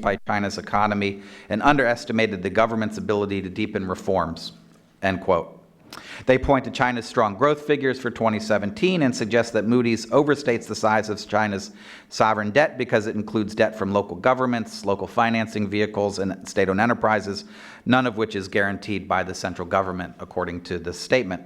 by China's economy and underestimated the government's ability to deepen reforms, end quote. They point to China's strong growth figures for 2017 and suggest that Moody's overstates the size of China's sovereign debt because it includes debt from local governments, local financing vehicles, and state-owned enterprises, none of which is guaranteed by the central government, according to this statement.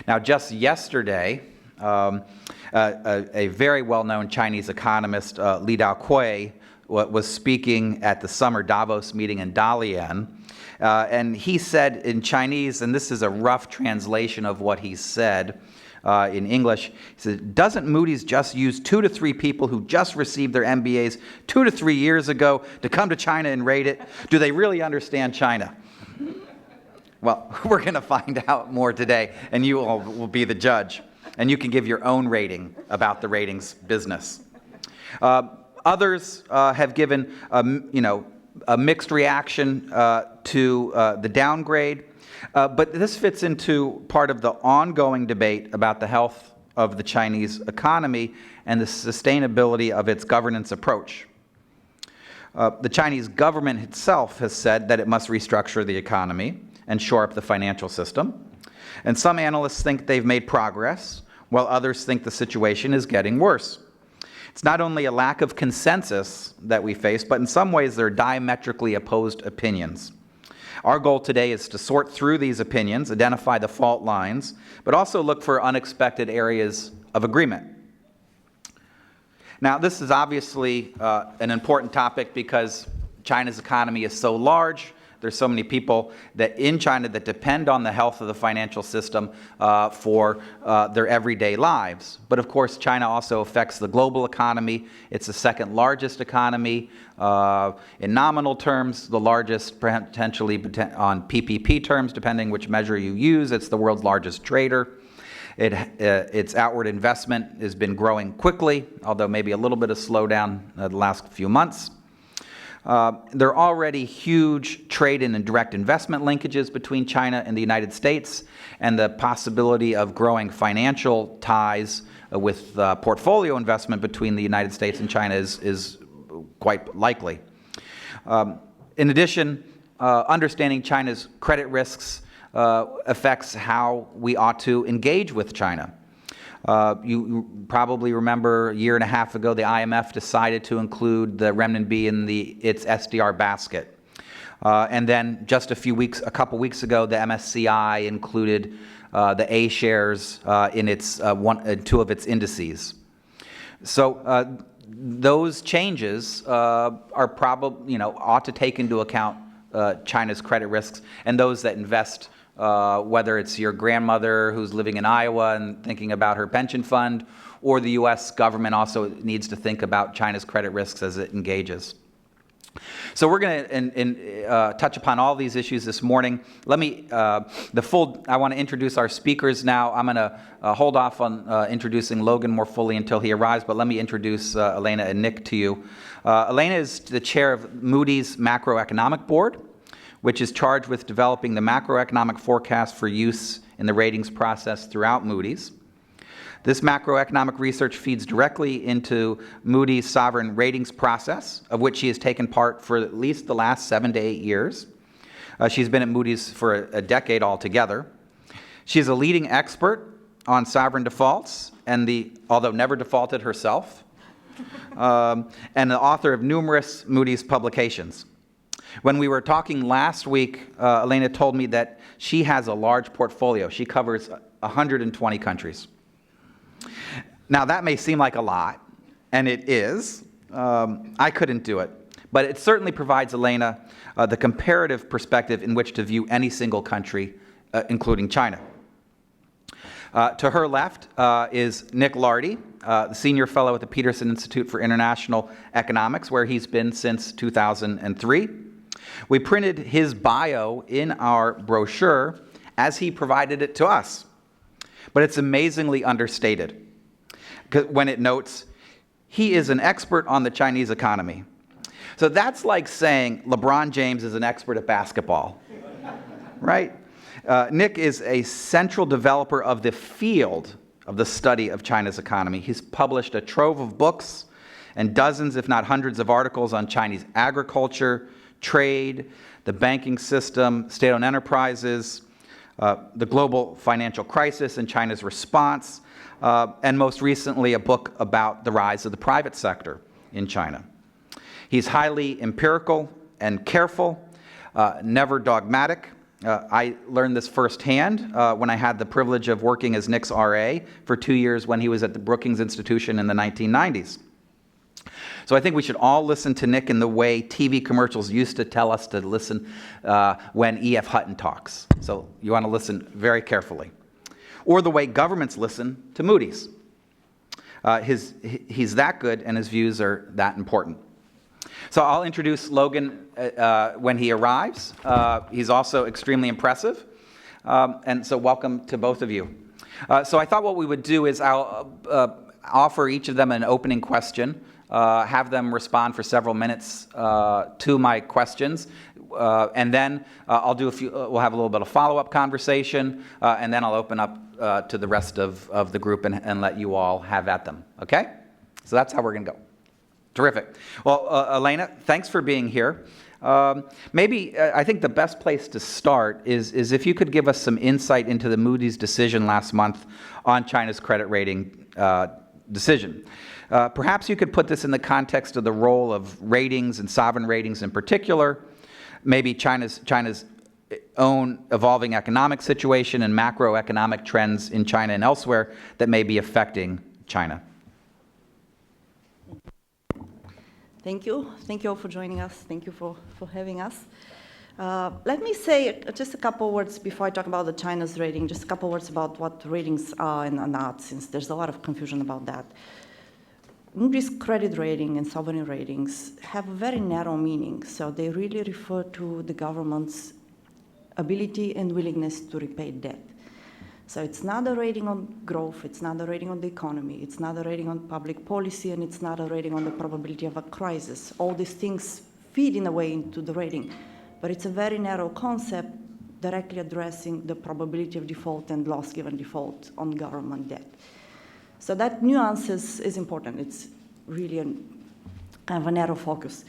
Now, just yesterday, a very well-known Chinese economist, Li Daokui, was speaking at the summer Davos meeting in Dalian, and he said in Chinese, and this is a rough translation of what he said in English, he said, "Doesn't Moody's just use 2 to 3 people who just received their MBAs 2 to 3 years ago to come to China and rate it? Do they really understand China?" Well, we're going to find out more today, and you all will be the judge. And you can give your own rating about the ratings business. Others have given, a mixed reaction to the downgrade, but this fits into part of the ongoing debate about the health of the Chinese economy and the sustainability of its governance approach. The Chinese government itself has said that it must restructure the economy and shore up the financial system. And some analysts think they've made progress, while others think the situation is getting worse. It's not only a lack of consensus that we face, but in some ways they're diametrically opposed opinions. Our goal today is to sort through these opinions, identify the fault lines, but also look for unexpected areas of agreement. Now, this is obviously an important topic because China's economy is so large. There's so many people that in China that depend on the health of the financial system for their everyday lives. But of course, China also affects the global economy. It's the second largest economy. In nominal terms, the largest potentially on PPP terms, depending which measure you use. It's the world's largest trader. Its outward investment has been growing quickly, although maybe a little bit of slowdown the last few months. There are already huge trade and direct investment linkages between China and the United States, and the possibility of growing financial ties with portfolio investment between the United States and China is quite likely. In addition, understanding China's credit risks affects how we ought to engage with China. You probably remember a year and a half ago, the IMF decided to include the renminbi in its SDR basket. And then just a couple weeks ago, the MSCI included the A shares in two of its indices. So those changes are probably, ought to take into account China's credit risks and those that invest. Whether it's your grandmother who's living in Iowa and thinking about her pension fund, or the U.S. government also needs to think about China's credit risks as it engages. So we're going to touch upon all these issues this morning. I want to introduce our speakers now. I'm going to hold off on introducing Logan more fully until he arrives, but let me introduce Elena and Nick to you. Elena is the chair of Moody's Macroeconomic Board, which is charged with developing the macroeconomic forecast for use in the ratings process throughout Moody's. This macroeconomic research feeds directly into Moody's sovereign ratings process, of which she has taken part for at least the last 7 to 8 years. She's been at Moody's for a decade altogether. She's a leading expert on sovereign defaults, although never defaulted herself, and the author of numerous Moody's publications. When we were talking last week, Elena told me that she has a large portfolio. She covers 120 countries. Now, that may seem like a lot, and it is. I couldn't do it. But it certainly provides Elena the comparative perspective in which to view any single country, including China. To her left is Nick Lardy, the senior fellow at the Peterson Institute for International Economics, where he's been since 2003. We printed his bio in our brochure as he provided it to us, but it's amazingly understated when it notes, he is an expert on the Chinese economy. So that's like saying LeBron James is an expert at basketball, right? Nick is a central developer of the field of the study of China's economy. He's published a trove of books and dozens, if not hundreds, of articles on Chinese agriculture, trade, the banking system, state-owned enterprises, the global financial crisis and China's response, and most recently a book about the rise of the private sector in China. He's highly empirical and careful, never dogmatic. I learned this firsthand when I had the privilege of working as Nick's RA for 2 years when he was at the Brookings Institution in the 1990s. So I think we should all listen to Nick in the way TV commercials used to tell us to listen when E.F. Hutton talks. So you want to listen very carefully. Or the way governments listen to Moody's. He's that good and his views are that important. So I'll introduce Logan when he arrives. He's also extremely impressive. And so welcome to both of you. So I thought what we would do is I'll offer each of them an opening question, have them respond for several minutes to my questions, and then I'll do we'll have a little bit of follow-up conversation, and then I'll open up to the rest of the group and let you all have at them, okay? So that's how we're going to go. Terrific. Well, Elena, thanks for being here. Maybe I think the best place to start is if you could give us some insight into the Moody's decision last month on China's credit rating decision. Perhaps you could put this in the context of the role of ratings and sovereign ratings in particular, maybe China's own evolving economic situation and macroeconomic trends in China and elsewhere that may be affecting China. Thank you. Thank you all for joining us. Thank you for having us. Let me say just a couple words before I talk about the China's rating, just a couple words about what ratings are and are not, since there's a lot of confusion about that. Moody's credit rating and sovereign ratings have a very narrow meaning, so they really refer to the government's ability and willingness to repay debt. So it's not a rating on growth, it's not a rating on the economy, it's not a rating on public policy, and it's not a rating on the probability of a crisis. All these things feed in a way into the rating, but it's a very narrow concept directly addressing the probability of default and loss given default on government debt. So that nuance is important. It's really kind of a narrow focus.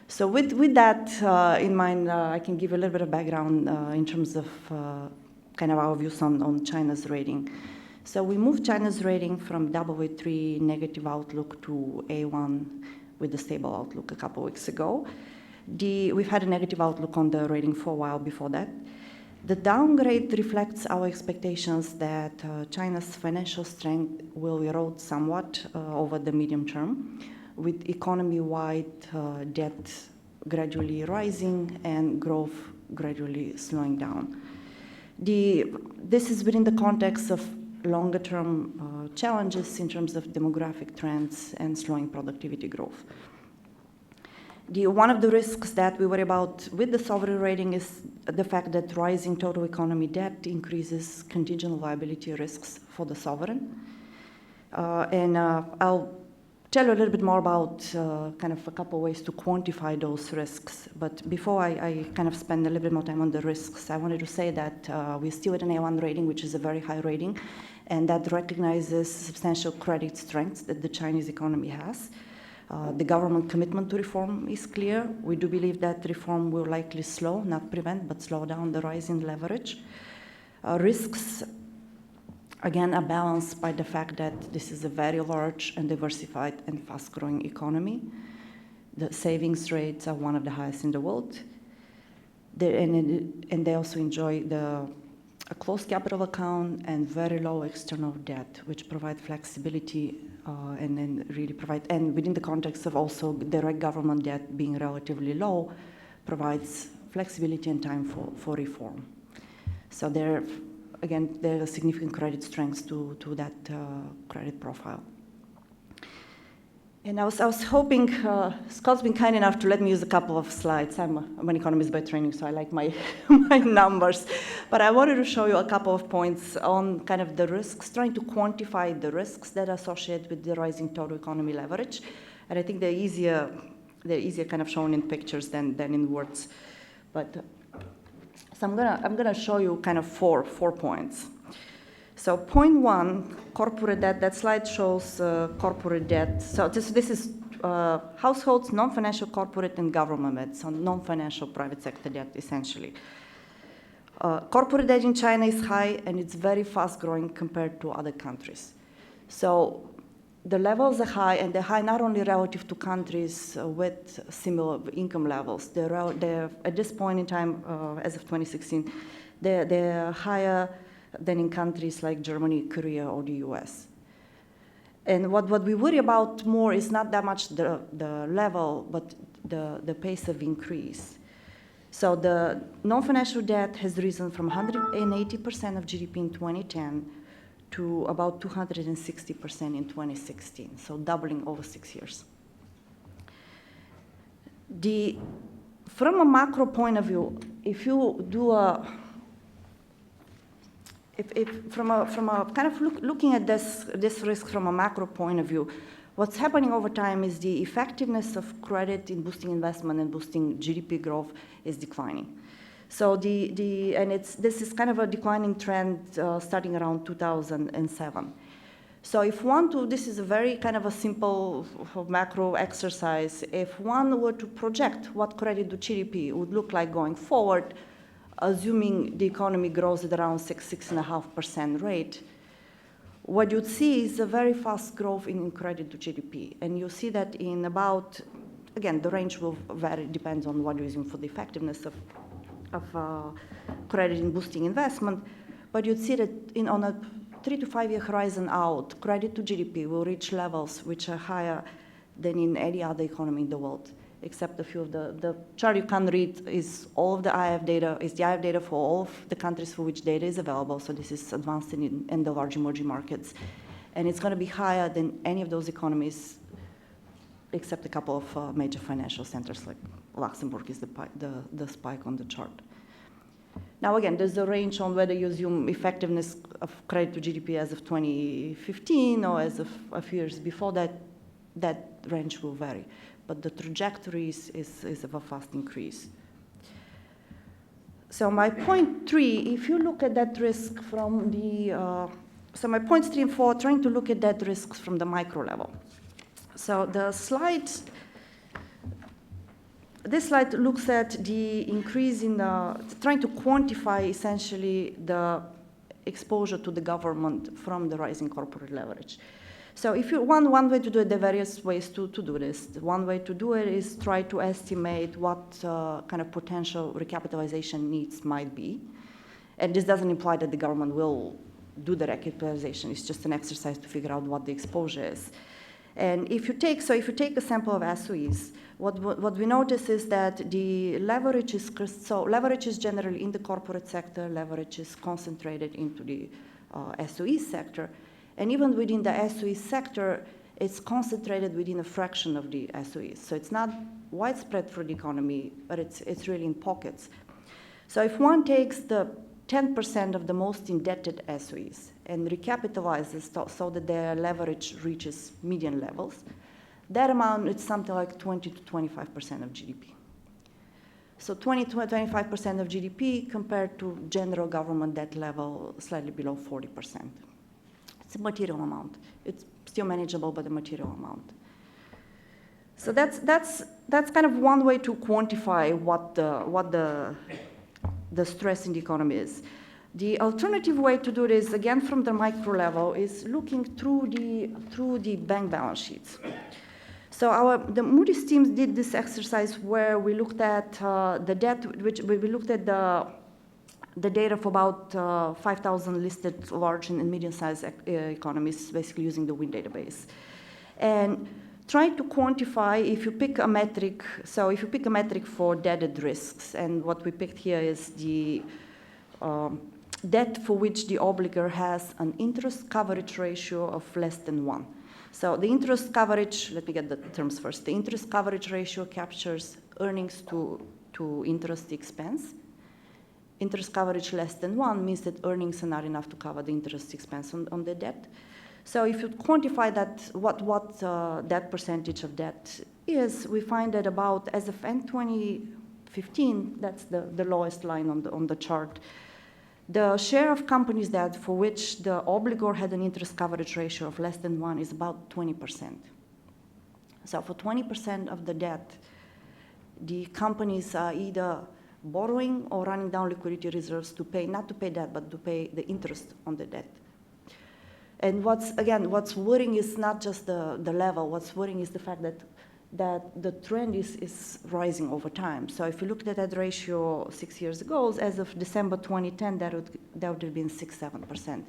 So with that in mind, I can give a little bit of background in terms of kind of our views on China's rating. So we moved China's rating from AA3 negative outlook to A1 with a stable outlook a couple weeks ago. We've had a negative outlook on the rating for a while before that. The downgrade reflects our expectations that China's financial strength will erode somewhat over the medium term, with economy-wide debt gradually rising and growth gradually slowing down. This is within the context of longer-term challenges in terms of demographic trends and slowing productivity growth. One of the risks that we worry about with the sovereign rating is the fact that rising total economy debt increases contingent liability risks for the sovereign. I'll tell you a little bit more about kind of a couple ways to quantify those risks. But before I kind of spend a little bit more time on the risks, I wanted to say that we're still at an A1 rating, which is a very high rating, and that recognizes substantial credit strengths that the Chinese economy has. The government commitment to reform is clear. We do believe that reform will likely slow, not prevent, but slow down the rise in leverage. Risks, again, are balanced by the fact that this is a very large and diversified and fast-growing economy. The savings rates are one of the highest in the world. And they also enjoy a closed capital account and very low external debt, which provide flexibility and then really provide, and within the context of also direct government debt being relatively low, provides flexibility and time for reform. So there are significant credit strengths to that credit profile. And I was hoping, Scott's been kind enough to let me use a couple of slides. I'm an economist by training, so I like my numbers. But I wanted to show you a couple of points on kind of the risks, trying to quantify the risks that are associated with the rising total economy leverage. And I think they're easier kind of shown in pictures than in words. But so I'm gonna show you kind of four points. So point one, corporate debt. That slide shows corporate debt. So this is households, non-financial corporate, and government debt, so non-financial private sector debt, essentially. Corporate debt in China is high, and it's very fast growing compared to other countries. So the levels are high, and they're high not only relative to countries with similar income levels. They're at this point in time, as of 2016, they're higher than in countries like Germany, Korea, or the US. And what we worry about more is not that much the level, but the pace of increase. So the non-financial debt has risen from 180% of GDP in 2010 to about 260% in 2016, so doubling over 6 years. From a macro point of view, if you do from a kind of looking at this risk from a macro point of view, what's happening over time is the effectiveness of credit in boosting investment and boosting GDP growth is declining. So this is kind of a declining trend starting around 2007. So if this is a very kind of a simple macro exercise. If one were to project what credit to GDP would look like going forward, assuming the economy grows at around 6.5% rate, what you'd see is a very fast growth in credit to GDP. And you see that in about, again, the range will vary, depends on what you're using for the effectiveness of credit in boosting investment. But you'd see that on a 3 to 5 year horizon out, credit to GDP will reach levels which are higher than in any other economy in the world, except a few of the chart you can read is all of the IF data, is the IF data for all of the countries for which data is available. So this is advanced in the large emerging markets. And it's going to be higher than any of those economies, except a couple of major financial centers like Luxembourg is the spike on the chart. Now again, there's a range on whether you assume effectiveness of credit to GDP as of 2015 or as of a few years before that range will vary. But the trajectory is of a fast increase. So my point 3, if you look at that risk from so my points 3 and 4, trying to look at that risk from the micro level. So this slide looks at the increase in trying to quantify essentially the exposure to the government from the rising corporate leverage. So if you one way to do it, there are various ways to do this. One way to do it is try to estimate what kind of potential recapitalization needs might be. And this doesn't imply that the government will do the recapitalization. It's just an exercise to figure out what the exposure is. And if you take a sample of SOEs, what we notice is that the leverage is generally in the corporate sector, leverage is concentrated into the SOE sector. And even within the SOE sector, it's concentrated within a fraction of the SOEs. So it's not widespread for the economy, but it's really in pockets. So if one takes the 10% of the most indebted SOEs and recapitalizes so that their leverage reaches median levels, that amount is something like 20 to 25% of GDP. So 20 to 25% of GDP compared to general government debt level slightly below 40%. It's a material amount. It's still manageable, but a material amount. So that's kind of one way to quantify what the stress in the economy is. The alternative way to do this, again from the micro level, is looking through the bank balance sheets. So the Moody's teams did this exercise where we looked at the debt, which we looked at the data for about 5,000 listed large and medium-sized economies, basically using the WIN database. And trying to quantify, if you pick a metric, so if you pick a metric for debt risks, and what we picked here is the debt for which the obligor has an interest coverage ratio of less than 1. So the interest coverage, let me get the terms first. The interest coverage ratio captures earnings to interest expense. Interest coverage less than 1 means that earnings are not enough to cover the interest expense on the debt. So if you quantify that, what that percentage of debt is, we find that about, as of end 2015, that's the lowest line on the chart, the share of companies debt for which the obligor had an interest coverage ratio of less than 1 is about 20%. So for 20% of the debt, the companies are either borrowing or running down liquidity reserves to pay, not to pay debt, but to pay the interest on the debt. And what's worrying is not just the level. What's worrying is the fact that the trend is rising over time. So if you looked at that ratio 6 years ago, as of December 2010, that would have been 6-7%.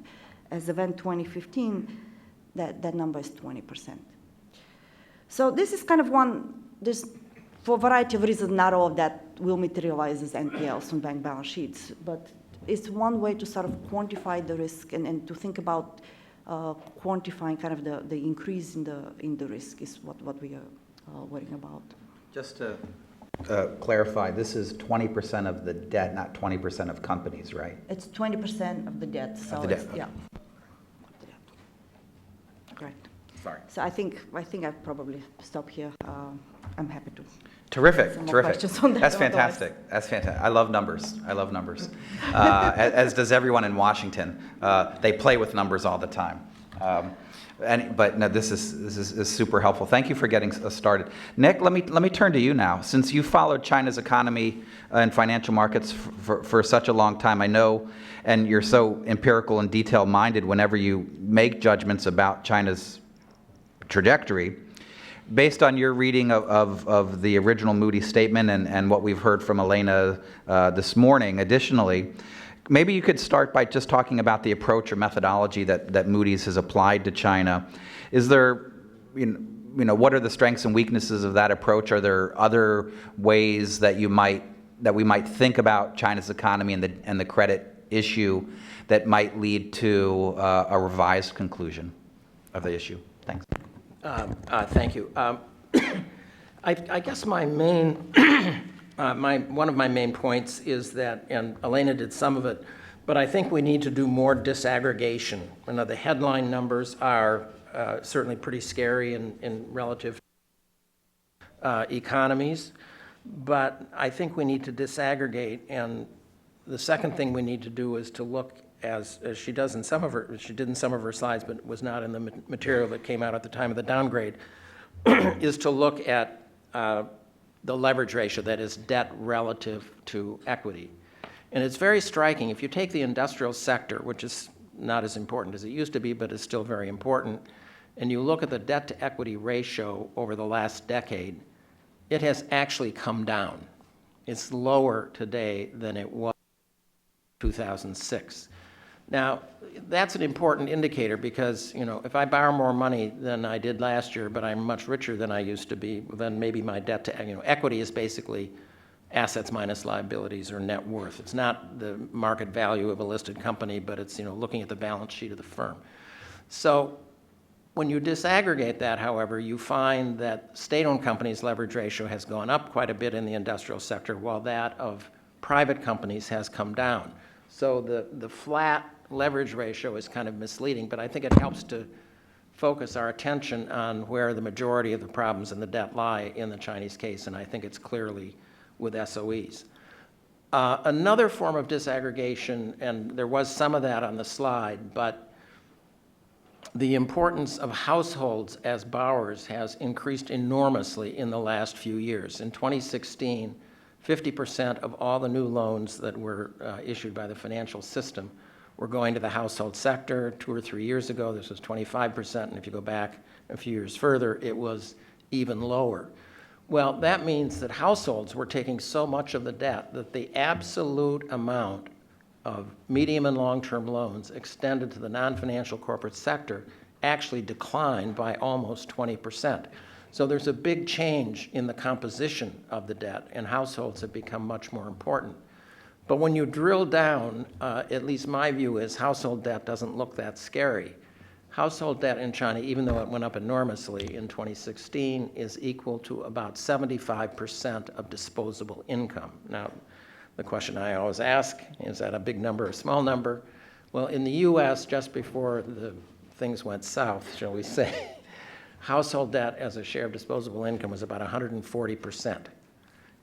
As of end 2015, that number is 20%. So this is kind of for a variety of reasons, not all of that will materialize as NPLs on bank balance sheets, but it's one way to sort of quantify the risk and to think about quantifying kind of the increase in the risk is what we are worrying about. Just to clarify, this is 20% of the debt, not 20% of companies, right? It's 20% of the debt. So Of the debt, yeah. Correct. Sorry. So I think I'll probably stop here. I'm happy to. Terrific, Some more terrific. questions on that That's otherwise. fantastic. That's fantastic. I love numbers. As does everyone in Washington. They play with numbers all the time. But no, this is super helpful. Thank you for getting us started. Nick, let me turn to you now. Since you followed China's economy and financial markets for such a long time, I know, and you're so empirical and detail-minded whenever you make judgments about China's trajectory. Based on your reading of the original Moody statement and what we've heard from Elena this morning, additionally, maybe you could start by just talking about the approach or methodology that Moody's has applied to China. Is there, what are the strengths and weaknesses of that approach? Are there other ways that we might think about China's economy and the credit issue that might lead to a revised conclusion of the issue? Thanks. Thank you. I guess my main, one of my main points is that, and Elena did some of it, but I think we need to do more disaggregation. The headline numbers are certainly pretty scary in relative economies, but I think we need to disaggregate. And the second thing we need to do is to look, as she did in some of her slides, but was not in the material that came out at the time of the downgrade, is to look at the leverage ratio, that is debt relative to equity. And it's very striking. If you take the industrial sector, which is not as important as it used to be, but is still very important, and you look at the debt to equity ratio over the last decade, it has actually come down. It's lower today than it was in 2006. Now, that's an important indicator because, if I borrow more money than I did last year, but I'm much richer than I used to be, then maybe my debt to, equity is basically assets minus liabilities or net worth. It's not the market value of a listed company, but it's, looking at the balance sheet of the firm. So when you disaggregate that, however, you find that state-owned companies' leverage ratio has gone up quite a bit in the industrial sector, while that of private companies has come down. So the flat leverage ratio is kind of misleading, but I think it helps to focus our attention on where the majority of the problems in the debt lie in the Chinese case, and I think it's clearly with SOEs. Another form of disaggregation, and there was some of that on the slide, but the importance of households as borrowers has increased enormously in the last few years. In 2016, 50% of all the new loans that were issued by the financial system were going to the household sector. 2 or 3 years ago, this was 25%, and if you go back a few years further, it was even lower. Well, that means that households were taking so much of the debt that the absolute amount of medium and long-term loans extended to the non-financial corporate sector actually declined by almost 20%. So there's a big change in the composition of the debt, and households have become much more important. But when you drill down, at least my view is household debt doesn't look that scary. Household debt in China, even though it went up enormously in 2016, is equal to about 75% of disposable income. Now, the question I always ask, is that a big number or a small number? Well, in the US, just before the things went south, shall we say, household debt as a share of disposable income was about 140%.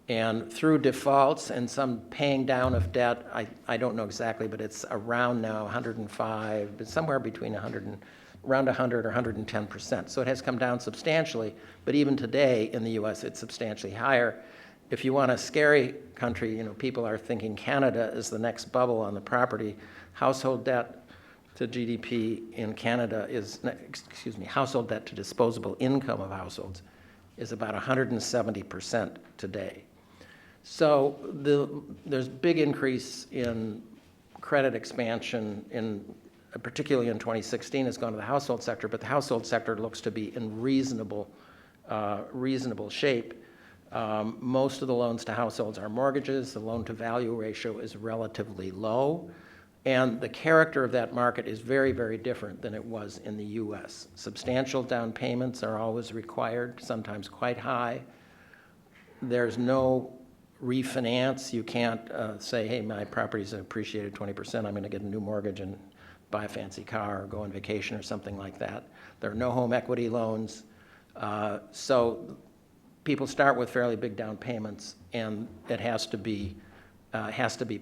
And through defaults and some paying down of debt, I don't know exactly, but it's around now 105, but somewhere between 100 and around 100 or 110%. So it has come down substantially, but even today in the US, it's substantially higher. If you want a scary country, people are thinking Canada is the next bubble on the property. Household debt to GDP in Canada household debt to disposable income of households is about 170% today. So there's big increase in credit expansion, particularly in 2016, has gone to the household sector, but the household sector looks to be in reasonable shape. Most of the loans to households are mortgages. The loan-to-value ratio is relatively low. And the character of that market is very, very different than it was in the US. Substantial down payments are always required, sometimes quite high. There's no refinance. You can't say, hey, my property's appreciated 20%, I'm going to get a new mortgage and buy a fancy car or go on vacation or something like that. There are no home equity loans. So people start with fairly big down payments, and it has to be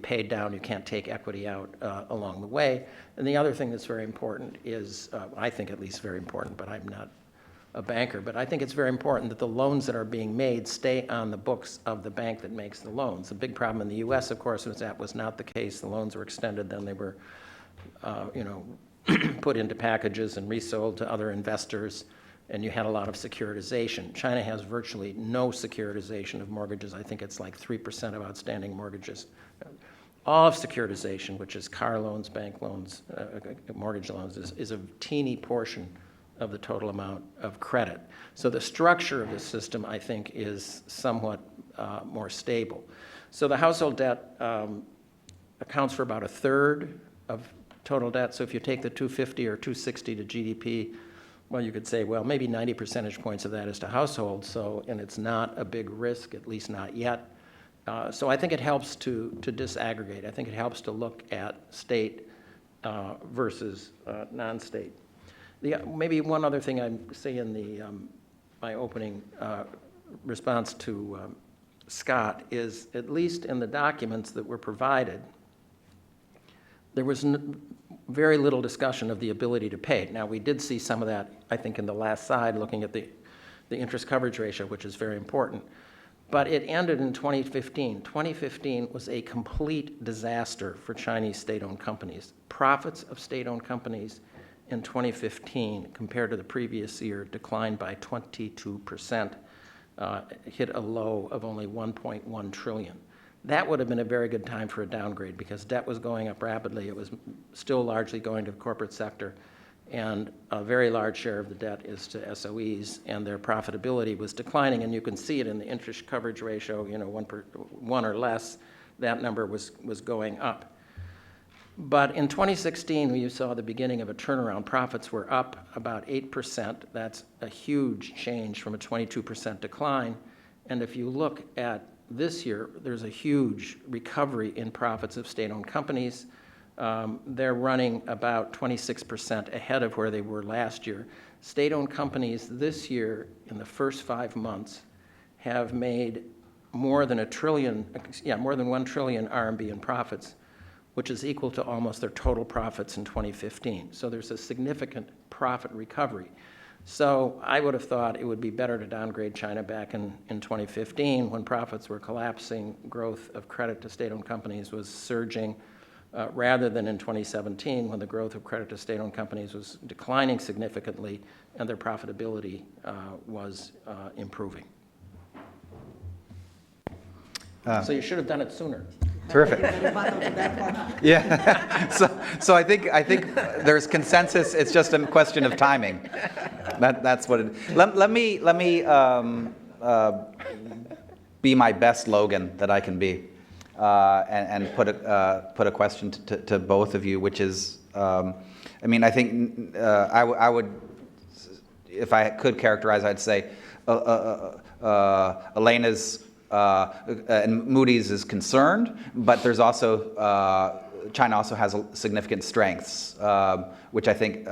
paid down. You can't take equity out along the way. And the other thing that's very important is, I think at least very important, but I'm not a banker, but I think it's very important that the loans that are being made stay on the books of the bank that makes the loans. The big problem in the US, of course, was that was not the case. The loans were extended, then they were put into packages and resold to other investors, and you had a lot of securitization. China has virtually no securitization of mortgages. I think it's like 3% of outstanding mortgages. All of securitization, which is car loans, bank loans, mortgage loans, is a teeny portion of the total amount of credit. So the structure of the system, I think, is somewhat more stable. So the household debt accounts for about a third of total debt. So if you take the 250 or 260 to GDP, well, you could say, well, maybe 90 percentage points of that is to households, and it's not a big risk, at least not yet. So I think it helps to disaggregate. I think it helps to look at state versus non-state. Maybe one other thing I'd say in my opening response to Scott is, at least in the documents that were provided, there was very little discussion of the ability to pay. Now, we did see some of that, I think, in the last slide, looking at the interest coverage ratio, which is very important. But it ended in 2015. 2015 was a complete disaster for Chinese state-owned companies. Profits of state-owned companies in 2015, compared to the previous year, declined by 22%, hit a low of only 1.1 trillion. That would have been a very good time for a downgrade because debt was going up rapidly. It was still largely going to the corporate sector, and a very large share of the debt is to SOEs, and their profitability was declining, and you can see it in the interest coverage ratio, 1 or less, that number was going up. But in 2016, we saw the beginning of a turnaround. Profits were up about 8%. That's a huge change from a 22% decline. And if you look at this year, there's a huge recovery in profits of state-owned companies. They're running about 26% ahead of where they were last year. State-owned companies this year, in the first 5 months, have made more than 1 trillion RMB in profits, which is equal to almost their total profits in 2015. So there's a significant profit recovery. So I would have thought it would be better to downgrade China back in 2015 when profits were collapsing, growth of credit to state-owned companies was surging, rather than in 2017 when the growth of credit to state-owned companies was declining significantly and their profitability was improving. So you should have done it sooner. Terrific. Yeah. So I think there's consensus. It's just a question of timing. That's what it. Let me be my best Logan that I can be, and put a question to both of you, which is, I think I would, if I could characterize, I'd say Elena's. And Moody's is concerned, but there's also, China also has significant strengths, which I think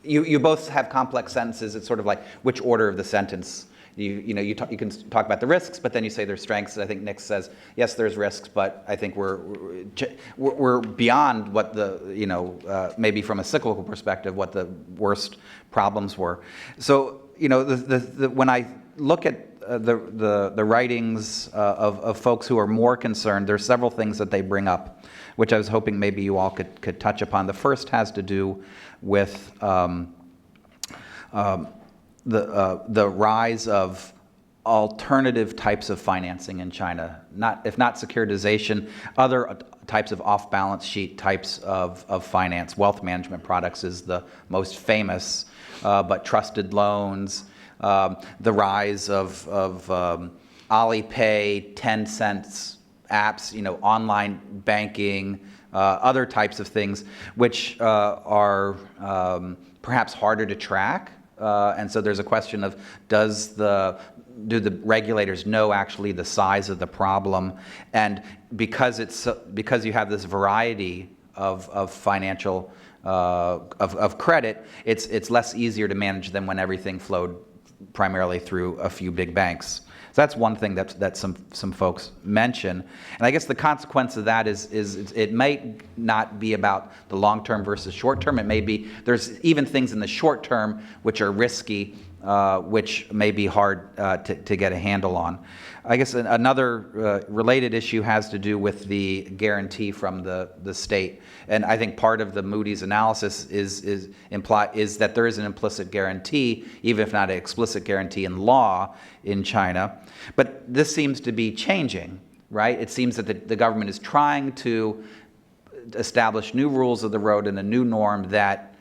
you both have complex sentences. It's sort of like which order of the sentence you can talk about the risks, but then you say there's strengths. I think Nick says, yes, there's risks, but I think we're beyond what the, maybe from a cyclical perspective, what the worst problems were. So, when I look at the writings of folks who are more concerned, there's several things that they bring up, which I was hoping maybe you all could touch upon. The first has to do with the rise of alternative types of financing in China. If not securitization, other types of off-balance sheet types of finance. Wealth management products is the most famous, but trusted loans, the rise of Alipay, Tencent apps, online banking, other types of things, which are perhaps harder to track. And so there's a question of do the regulators know actually the size of the problem? And because you have this variety of financial of credit, it's less easier to manage than when everything flowed primarily through a few big banks. So that's one thing that some folks mention. And I guess the consequence of that is it might not be about the long term versus short term. It may be there's even things in the short term which are risky, which may be hard to get a handle on. I guess another related issue has to do with the guarantee from the state. And I think part of the Moody's analysis is that there is an implicit guarantee, even if not an explicit guarantee in law in China. But this seems to be changing, right? It seems that the government is trying to establish new rules of the road and a new norm that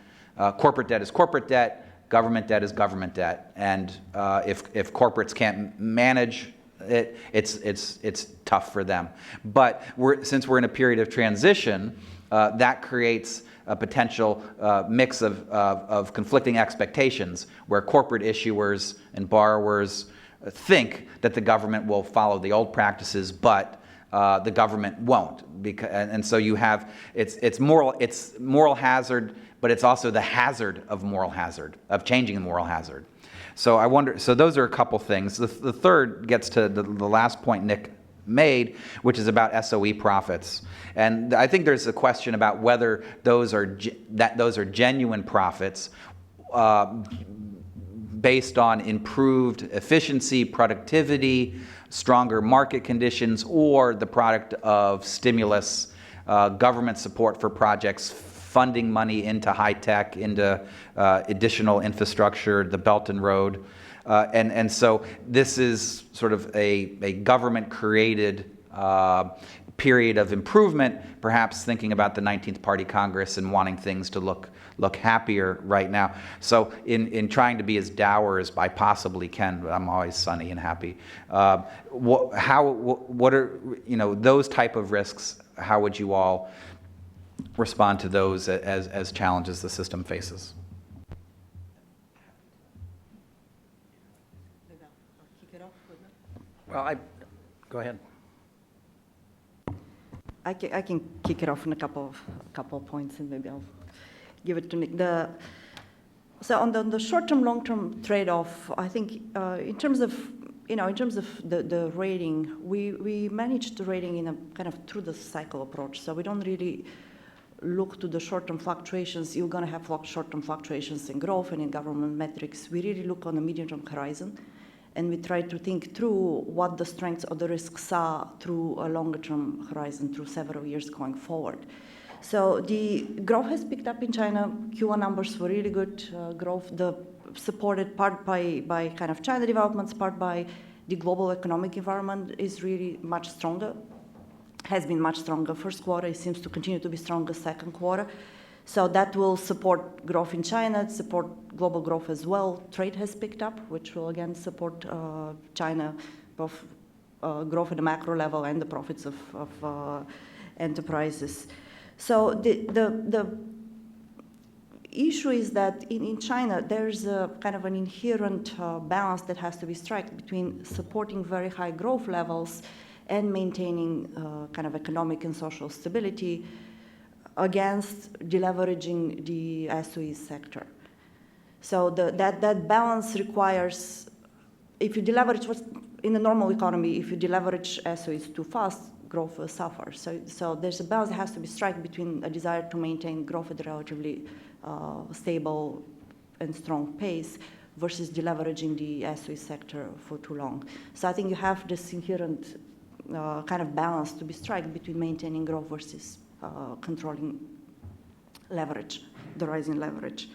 corporate debt is corporate debt, government debt is government debt. And if corporates can't manage it, it's tough for them. But since we're in a period of transition, that creates a potential mix of conflicting expectations where corporate issuers and borrowers think that the government will follow the old practices, but the government won't. And so you have it's moral hazard, but it's also the hazard of moral hazard, of changing the moral hazard. So I wonder. So those are a couple things. The third gets to the last point Nick made, which is about SOE profits. And I think there's a question about whether those are genuine profits based on improved efficiency, productivity, stronger market conditions, or the product of stimulus, government support for projects, funding money into high tech, into additional infrastructure, the Belt and Road. And so this is sort of a government-created period of improvement, perhaps thinking about the 19th Party Congress and wanting things to look happier right now. So in trying to be as dour as I possibly can, but I'm always sunny and happy. What are those type of risks? How would you all respond to those as challenges the system faces? Well, go ahead. I can kick it off in a couple of points, and maybe I'll give it to Nick. So on the short-term, long-term trade-off, I think in terms of the rating, we manage the rating in a kind of through the cycle approach. So we don't really look to the short-term fluctuations. You're going to have short-term fluctuations in growth and in government metrics. We really look on a medium-term horizon, and we try to think through what the strengths or the risks are through a longer-term horizon, through several years going forward. So the growth has picked up in China. Q1 numbers were really good growth, supported part by kind of China developments, part by the global economic environment is really much stronger, has been much stronger. First quarter, it seems to continue to be stronger second quarter. So that will support growth in China, support global growth as well. Trade has picked up, which will again support China, both growth at the macro level and the profits of enterprises. So the issue is that in China, there's a kind of an inherent balance that has to be struck between supporting very high growth levels and maintaining kind of economic and social stability against deleveraging the SOE sector. So that balance requires if you deleverage, in a normal economy, if you deleverage SOEs too fast, growth will suffer. So there's a balance that has to be struck between a desire to maintain growth at a relatively stable and strong pace versus deleveraging the SOE sector for too long. So I think you have this inherent kind of balance to be struck between maintaining growth versus controlling leverage, the rising leverage.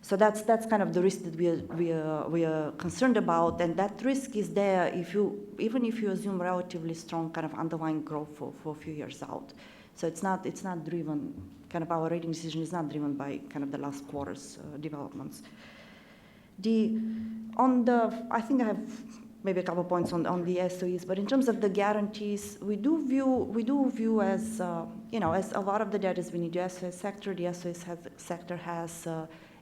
So that's kind of the risk that we are concerned about, and that risk is there even if you assume relatively strong kind of underlying growth for a few years out. So it's not driven, kind of our rating decision is not driven by kind of the last quarter's developments. I think I have maybe a couple points on the SOEs, but in terms of the guarantees, we do view as as a lot of the debt is in the SOE sector. The SOE sector has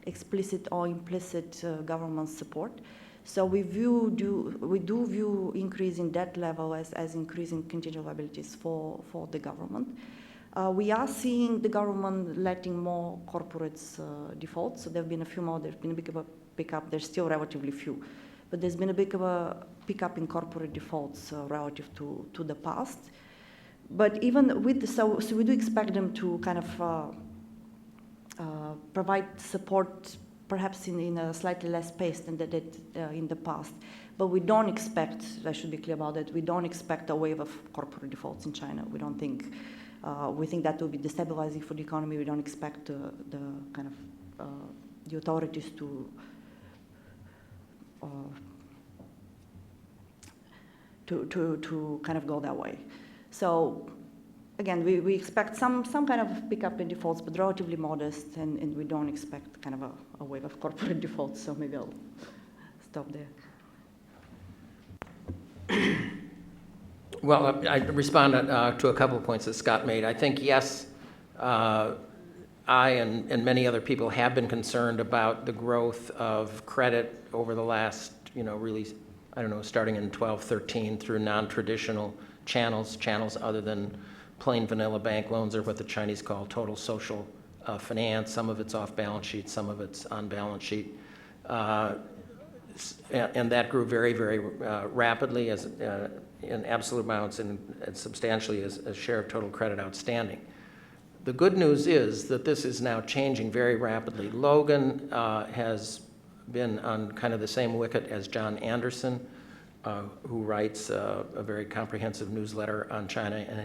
explicit or implicit government support. So we do view increasing debt level as increasing contingent liabilities for the government. We are seeing the government letting more corporates default. So there have been a few more. There's been a bit of a pickup. There's still relatively few, but there's been a bit of a pickup in corporate defaults relative to the past. But even with so we do expect them to kind of provide support, perhaps in a slightly less pace than they did in the past. But we don't expect, I should be clear about that, we don't expect a wave of corporate defaults in China. We don't think, we think that will be destabilizing for the economy. We don't expect the kind of, the authorities to kind of go that way. So again, we expect some kind of pickup in defaults, but relatively modest, and we don't expect kind of a wave of corporate defaults. So maybe I'll stop there. Well, I responded to a couple of points that Scott made. I think, yes, I and many other people have been concerned about the growth of credit over the last, really, I don't know, starting in 12, 13 through non-traditional channels other than plain vanilla bank loans, or what the Chinese call total social finance. Some of it's off balance sheet, some of it's on balance sheet. And that grew very, very rapidly as in absolute amounts and substantially as a share of total credit outstanding. The good news is that this is now changing very rapidly. Logan has been on kind of the same wicket as John Anderson, who writes a very comprehensive newsletter on China, and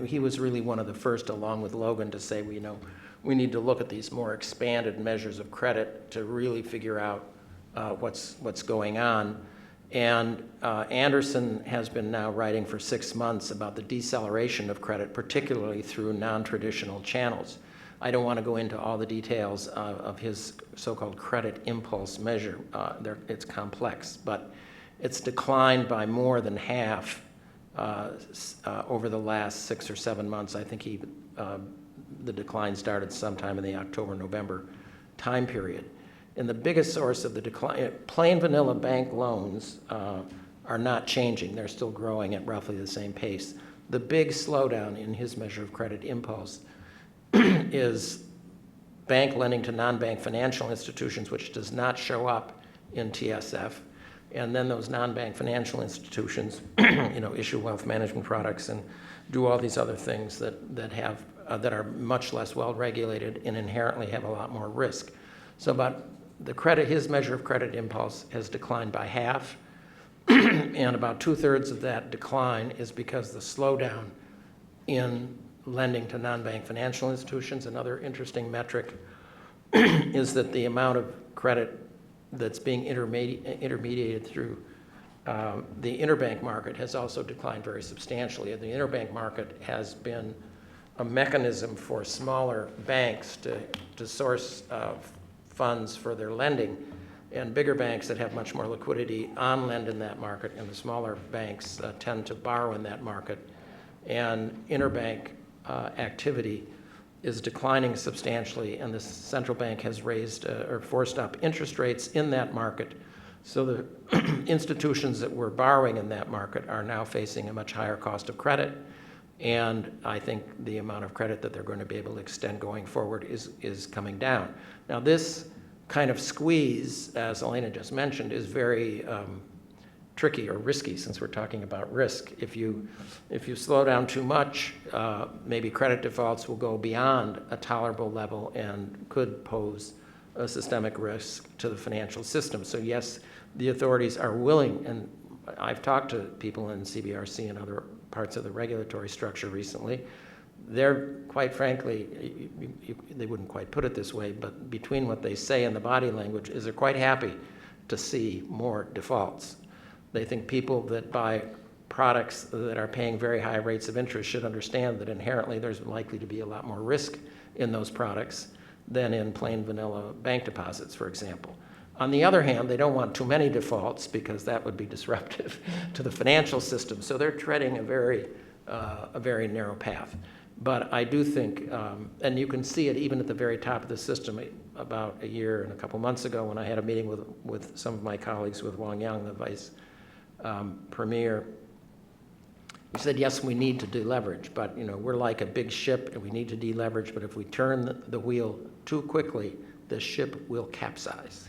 he was really one of the first, along with Logan, to say, we need to look at these more expanded measures of credit to really figure out what's going on. And Anderson has been now writing for 6 months about the deceleration of credit, particularly through non-traditional channels. I don't want to go into all the details of his so-called credit impulse measure. It's complex, but it's declined by more than half over the last 6 or 7 months. I think the decline started sometime in the October-November time period. And the biggest source of the decline, plain vanilla bank loans are not changing. They're still growing at roughly the same pace. The big slowdown in his measure of credit impulse is bank lending to non-bank financial institutions, which does not show up in TSF. And then those non-bank financial institutions, issue wealth management products and do all these other things that are much less well regulated and inherently have a lot more risk. So his measure of credit impulse has declined by half, and about 2/3 of that decline is because the slowdown in lending to non-bank financial institutions. Another interesting metric is that the amount of credit that's being intermediated through the interbank market has also declined very substantially. The interbank market has been a mechanism for smaller banks to source funds for their lending, and bigger banks that have much more liquidity on lend in that market, and the smaller banks tend to borrow in that market. And interbank activity is declining substantially, and the central bank has raised or forced up interest rates in that market. So the institutions that were borrowing in that market are now facing a much higher cost of credit, and I think the amount of credit that they're going to be able to extend going forward is coming down. Now, this kind of squeeze, as Elena just mentioned, is very tricky or risky, since we're talking about risk. If you slow down too much, maybe credit defaults will go beyond a tolerable level and could pose a systemic risk to the financial system. So yes, the authorities are willing, and I've talked to people in CBRC and other parts of the regulatory structure recently. They're, quite frankly, they wouldn't quite put it this way, but between what they say and the body language, is they're quite happy to see more defaults. They think people that buy products that are paying very high rates of interest should understand that inherently there's likely to be a lot more risk in those products than in plain vanilla bank deposits, for example. On the other hand, they don't want too many defaults because that would be disruptive to the financial system. So they're treading a very narrow path. But I do think, and you can see it even at the very top of the system, about a year and a couple months ago when I had a meeting with some of my colleagues, with Wang Yang, the vice premier. He said, yes, we need to deleverage, but we're like a big ship and we need to deleverage, but if we turn the wheel too quickly, the ship will capsize.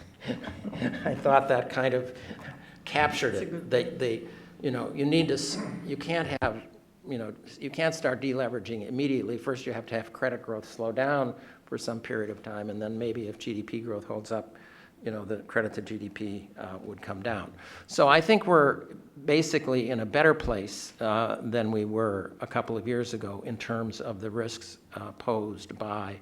I thought that kind of captured it. You can't have, you can't start deleveraging immediately. First, you have to have credit growth slow down for some period of time, and then maybe if GDP growth holds up, the credit to GDP would come down. So I think we're basically in a better place than we were a couple of years ago in terms of the risks posed by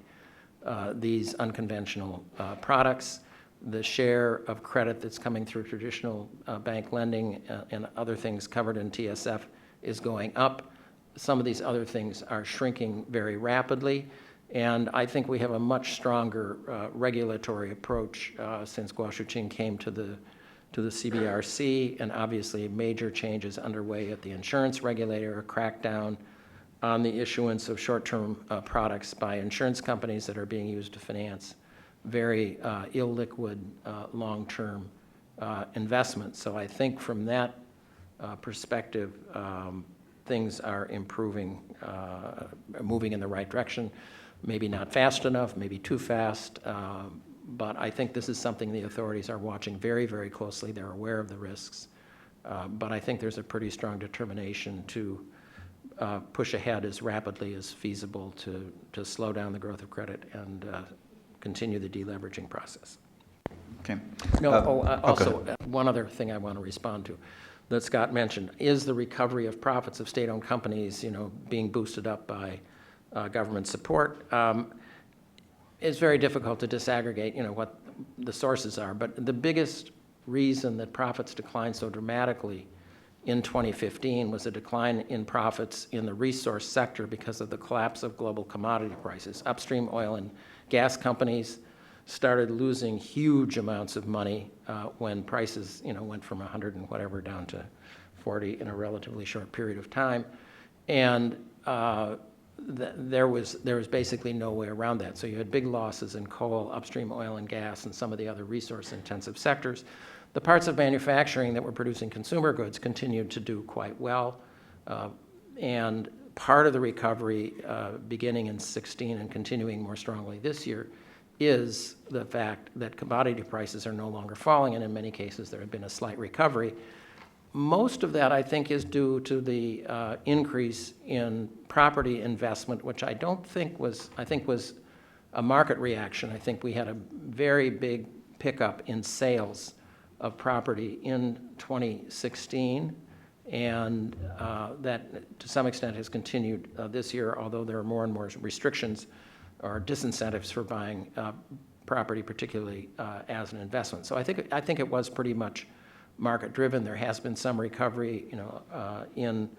these unconventional products. The share of credit that's coming through traditional bank lending and other things covered in TSF is going up. Some of these other things are shrinking very rapidly. And I think we have a much stronger regulatory approach since Guo Shuqing came to the CBRC, and obviously major changes underway at the insurance regulator, a crackdown on the issuance of short-term products by insurance companies that are being used to finance very illiquid long-term investments. So I think from that perspective, things are improving, moving in the right direction. Maybe not fast enough, maybe too fast, but I think this is something the authorities are watching very, very closely. They're aware of the risks, but I think there's a pretty strong determination to push ahead as rapidly as feasible to slow down the growth of credit and continue the deleveraging process. Okay. Also, one other thing I want to respond to that Scott mentioned is the recovery of profits of state-owned companies, being boosted up by government support. It's very difficult to disaggregate, what the sources are, but the biggest reason that profits declined so dramatically in 2015 was a decline in profits in the resource sector because of the collapse of global commodity prices. Upstream oil and gas companies started losing huge amounts of money when prices, went from 100 and whatever down to 40 in a relatively short period of time. And there was basically no way around that. So you had big losses in coal, upstream oil and gas, and some of the other resource-intensive sectors. The parts of manufacturing that were producing consumer goods continued to do quite well. And part of the recovery beginning in 2016 and continuing more strongly this year is the fact that commodity prices are no longer falling, and in many cases there had been a slight recovery. Most of that, I think, is due to the increase in property investment, which I think was a market reaction. I think we had a very big pickup in sales of property in 2016, and that to some extent has continued this year, although there are more and more restrictions or disincentives for buying property, particularly as an investment. So I think it was pretty much market-driven. There has been some recovery, in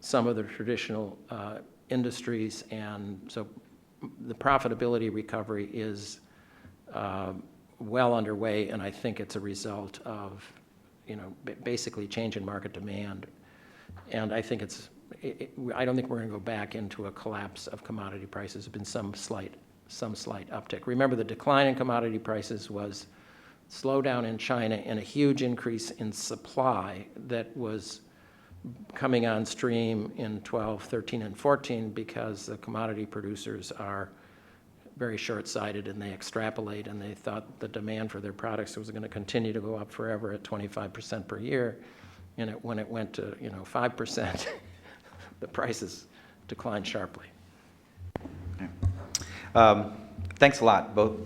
some of the traditional industries, and so the profitability recovery is well underway, and I think it's a result of, basically change in market demand. And I think I don't think we're going to go back into a collapse of commodity prices. There's been some slight uptick. Remember, the decline in commodity prices was slowdown in China and a huge increase in supply that was coming on stream in 12, 13, and 14 because the commodity producers are very short-sighted, and they extrapolate, and they thought the demand for their products was going to continue to go up forever at 25% per year. And when it went to 5%, the prices declined sharply. Thanks a lot, both,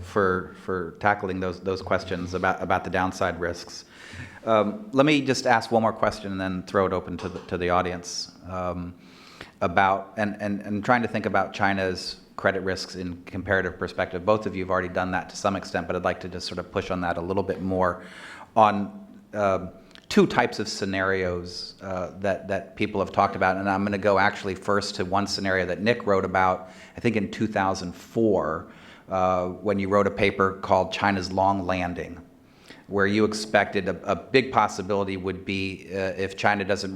for tackling those questions about the downside risks. Let me just ask one more question and then throw it open to the audience about and trying to think about China's credit risks in comparative perspective. Both of you have already done that to some extent, but I'd like to just sort of push on that a little bit more on two types of scenarios that people have talked about. And I'm going to go actually first to one scenario that Nick wrote about, I think in 2004, when you wrote a paper called China's Long Landing, where you expected a big possibility would be if China doesn't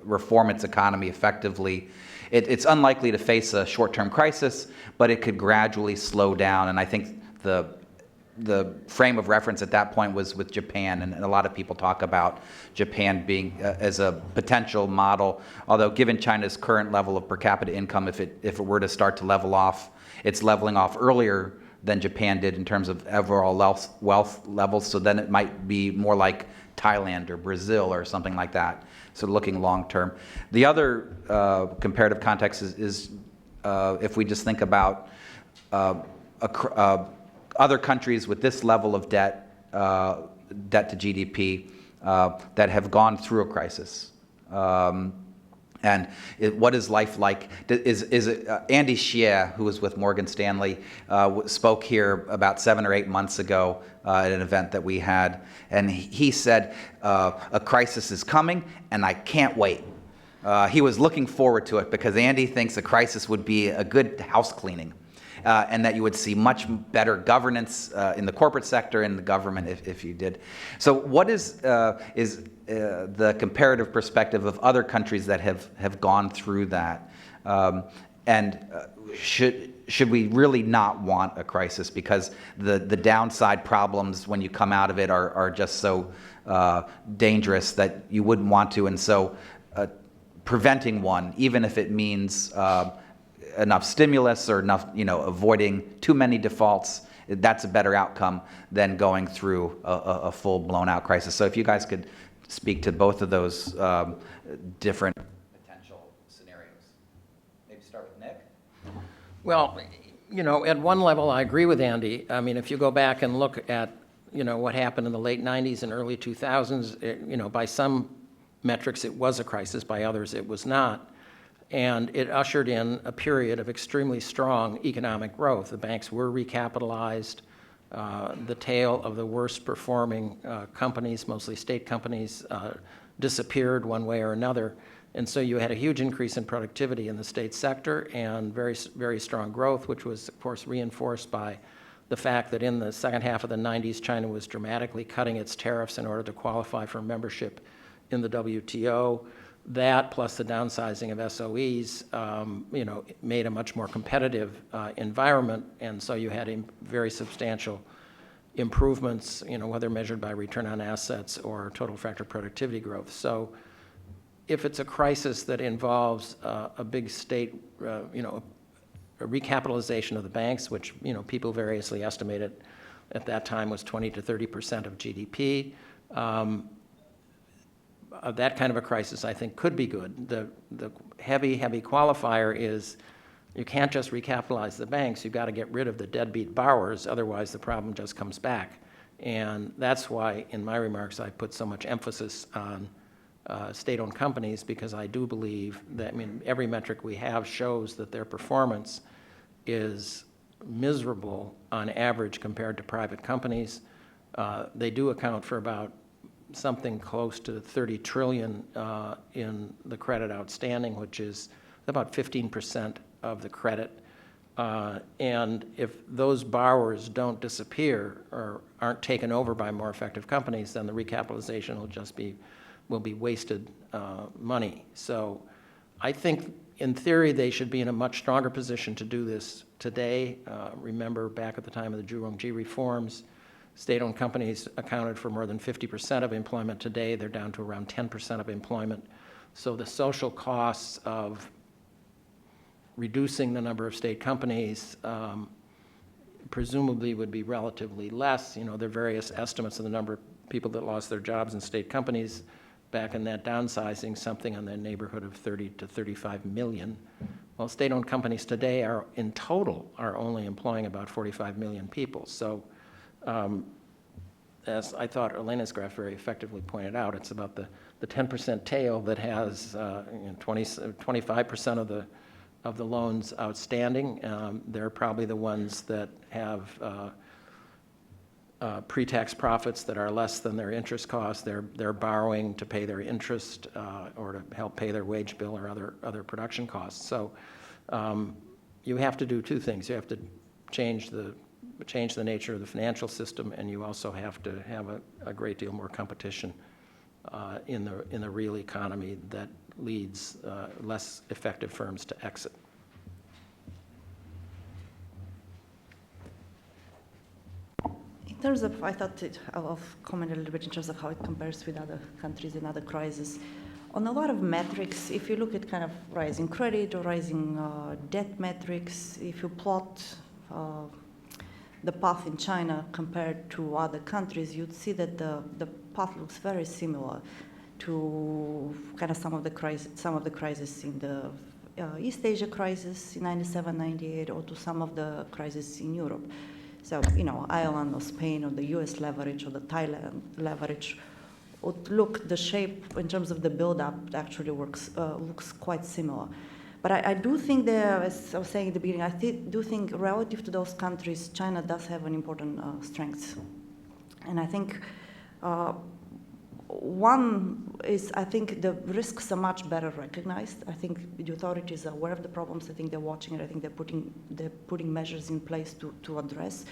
reform its economy effectively, it's unlikely to face a short-term crisis, but it could gradually slow down. And I think the frame of reference at that point was with Japan, and a lot of people talk about Japan being as a potential model, although given China's current level of per capita income, if it were to start to level off, it's leveling off earlier than Japan did in terms of overall wealth levels, so then it might be more like Thailand or Brazil or something like that, so looking long term. The other comparative context is if we just think about other countries with this level of debt to GDP that have gone through a crisis. And what is life like? Is it Andy Xie, who was with Morgan Stanley, spoke here about 7 or 8 months ago at an event that we had, and he said, a crisis is coming, and I can't wait. He was looking forward to it because Andy thinks a crisis would be a good house cleaning. And that you would see much better governance in the corporate sector and the government if you did. So what is the comparative perspective of other countries that have gone through that? And should we really not want a crisis because the downside problems when you come out of it are just so dangerous that you wouldn't want to, and so preventing one, even if it means enough stimulus or enough, avoiding too many defaults, that's a better outcome than going through a full blown out crisis. So if you guys could speak to both of those different potential scenarios. Maybe start with Nick. Well, at one level, I agree with Andy. I mean, if you go back and look at, what happened in the late 90s and early 2000s, by some metrics it was a crisis, by others it was not. And it ushered in a period of extremely strong economic growth. The banks were recapitalized. The tail of the worst performing companies, mostly state companies, disappeared one way or another. And so you had a huge increase in productivity in the state sector and very, very strong growth, which was, of course, reinforced by the fact that in the second half of the 90s, China was dramatically cutting its tariffs in order to qualify for membership in the WTO. That plus the downsizing of SOEs, made a much more competitive environment, and so you had very substantial improvements, whether measured by return on assets or total factor productivity growth. So if it's a crisis that involves a big state, a recapitalization of the banks, which, people variously estimated at that time was 20 to 30% of GDP, that kind of a crisis, I think, could be good. The heavy qualifier is you can't just recapitalize the banks. You've got to get rid of the deadbeat borrowers. Otherwise, the problem just comes back. And that's why, in my remarks, I put so much emphasis on state-owned companies, because I do believe that, every metric we have shows that their performance is miserable on average compared to private companies. They do account for about something close to 30 trillion in the credit outstanding, which is about 15% of the credit. And if those borrowers don't disappear or aren't taken over by more effective companies, then the recapitalization will be wasted money. So I think in theory they should be in a much stronger position to do this today. Remember back at the time of the Zhurongji reforms, state-owned companies accounted for more than 50% of employment. Today, they're down to around 10% of employment. So the social costs of reducing the number of state companies presumably would be relatively less. You know, there are various estimates of the number of people that lost their jobs in state companies back in that downsizing, something in the neighborhood of 30 to 35 million. Well, state-owned companies today are, in total, are only employing about 45 million people. So, as I thought Elena's graph very effectively pointed out, it's about the 10% tail that has 25% of the loans outstanding. They're probably the ones that have pre-tax profits that are less than their interest costs. They're borrowing to pay their interest or to help pay their wage bill or other production costs. So you have to do two things. You have to change the nature of the financial system, and you also have to have a great deal more competition in the real economy that leads less effective firms to exit. In terms of, I'll comment a little bit in terms of how it compares with other countries in other crises. On a lot of metrics, if you look at kind of rising credit or rising debt metrics, if you plot the path in China compared to other countries, you'd see that the path looks very similar to kind of some of the crises in the East Asia crisis in 97, 98, or to some of the crises in Europe. So, you know, Ireland or Spain or the US leverage or the Thailand leverage would look, the shape in terms of the build-up actually looks quite similar. But I do think there, as I was saying at the beginning, I do think relative to those countries, China does have an important strength. And I think one is, I think the risks are much better recognized. I think the authorities are aware of the problems. I think they're watching it. I think they're putting measures in place to address.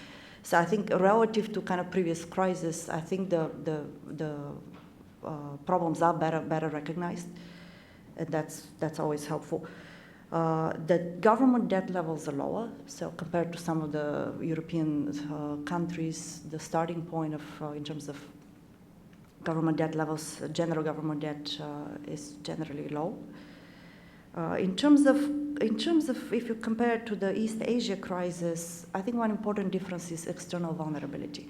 So I think relative to kind of previous crises, I think the problems are better recognized. And that's always helpful. The government debt levels are lower. So compared to some of the European countries, the starting point in terms of government debt levels, general government debt is generally low. In terms of if you compare it to the East Asia crisis, I think one important difference is external vulnerability.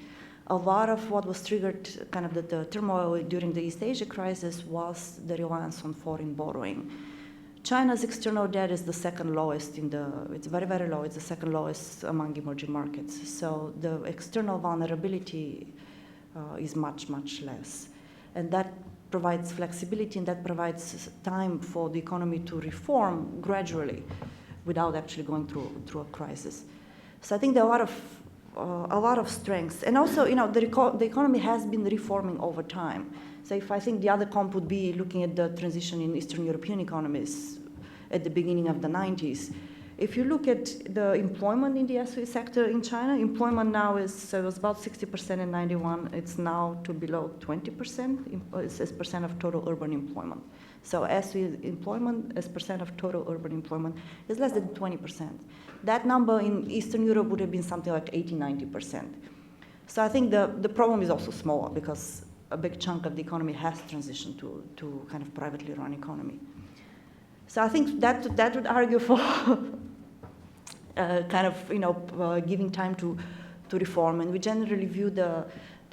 A lot of what was triggered, kind of the turmoil during the East Asia crisis, was the reliance on foreign borrowing. China's external debt is the second lowest it's very, very low. It's the second lowest among emerging markets. So the external vulnerability is much, much less. And that provides flexibility, and that provides time for the economy to reform gradually without actually going through a crisis. So I think there are a lot of strengths. And also, you know, the economy has been reforming over time. So if I think the other comp would be looking at the transition in Eastern European economies at the beginning of the 90s. If you look at the employment in the SOE sector in China, employment now was about 60% in 91. It's now to below 20% as percent of total urban employment. So SOE employment as percent of total urban employment is less than 20%. That number in Eastern Europe would have been something like 80, 90%. So I think the problem is also smaller because a big chunk of the economy has transitioned to kind of privately run economy. So I think that would argue for kind of, you know, giving time to reform. And we generally view the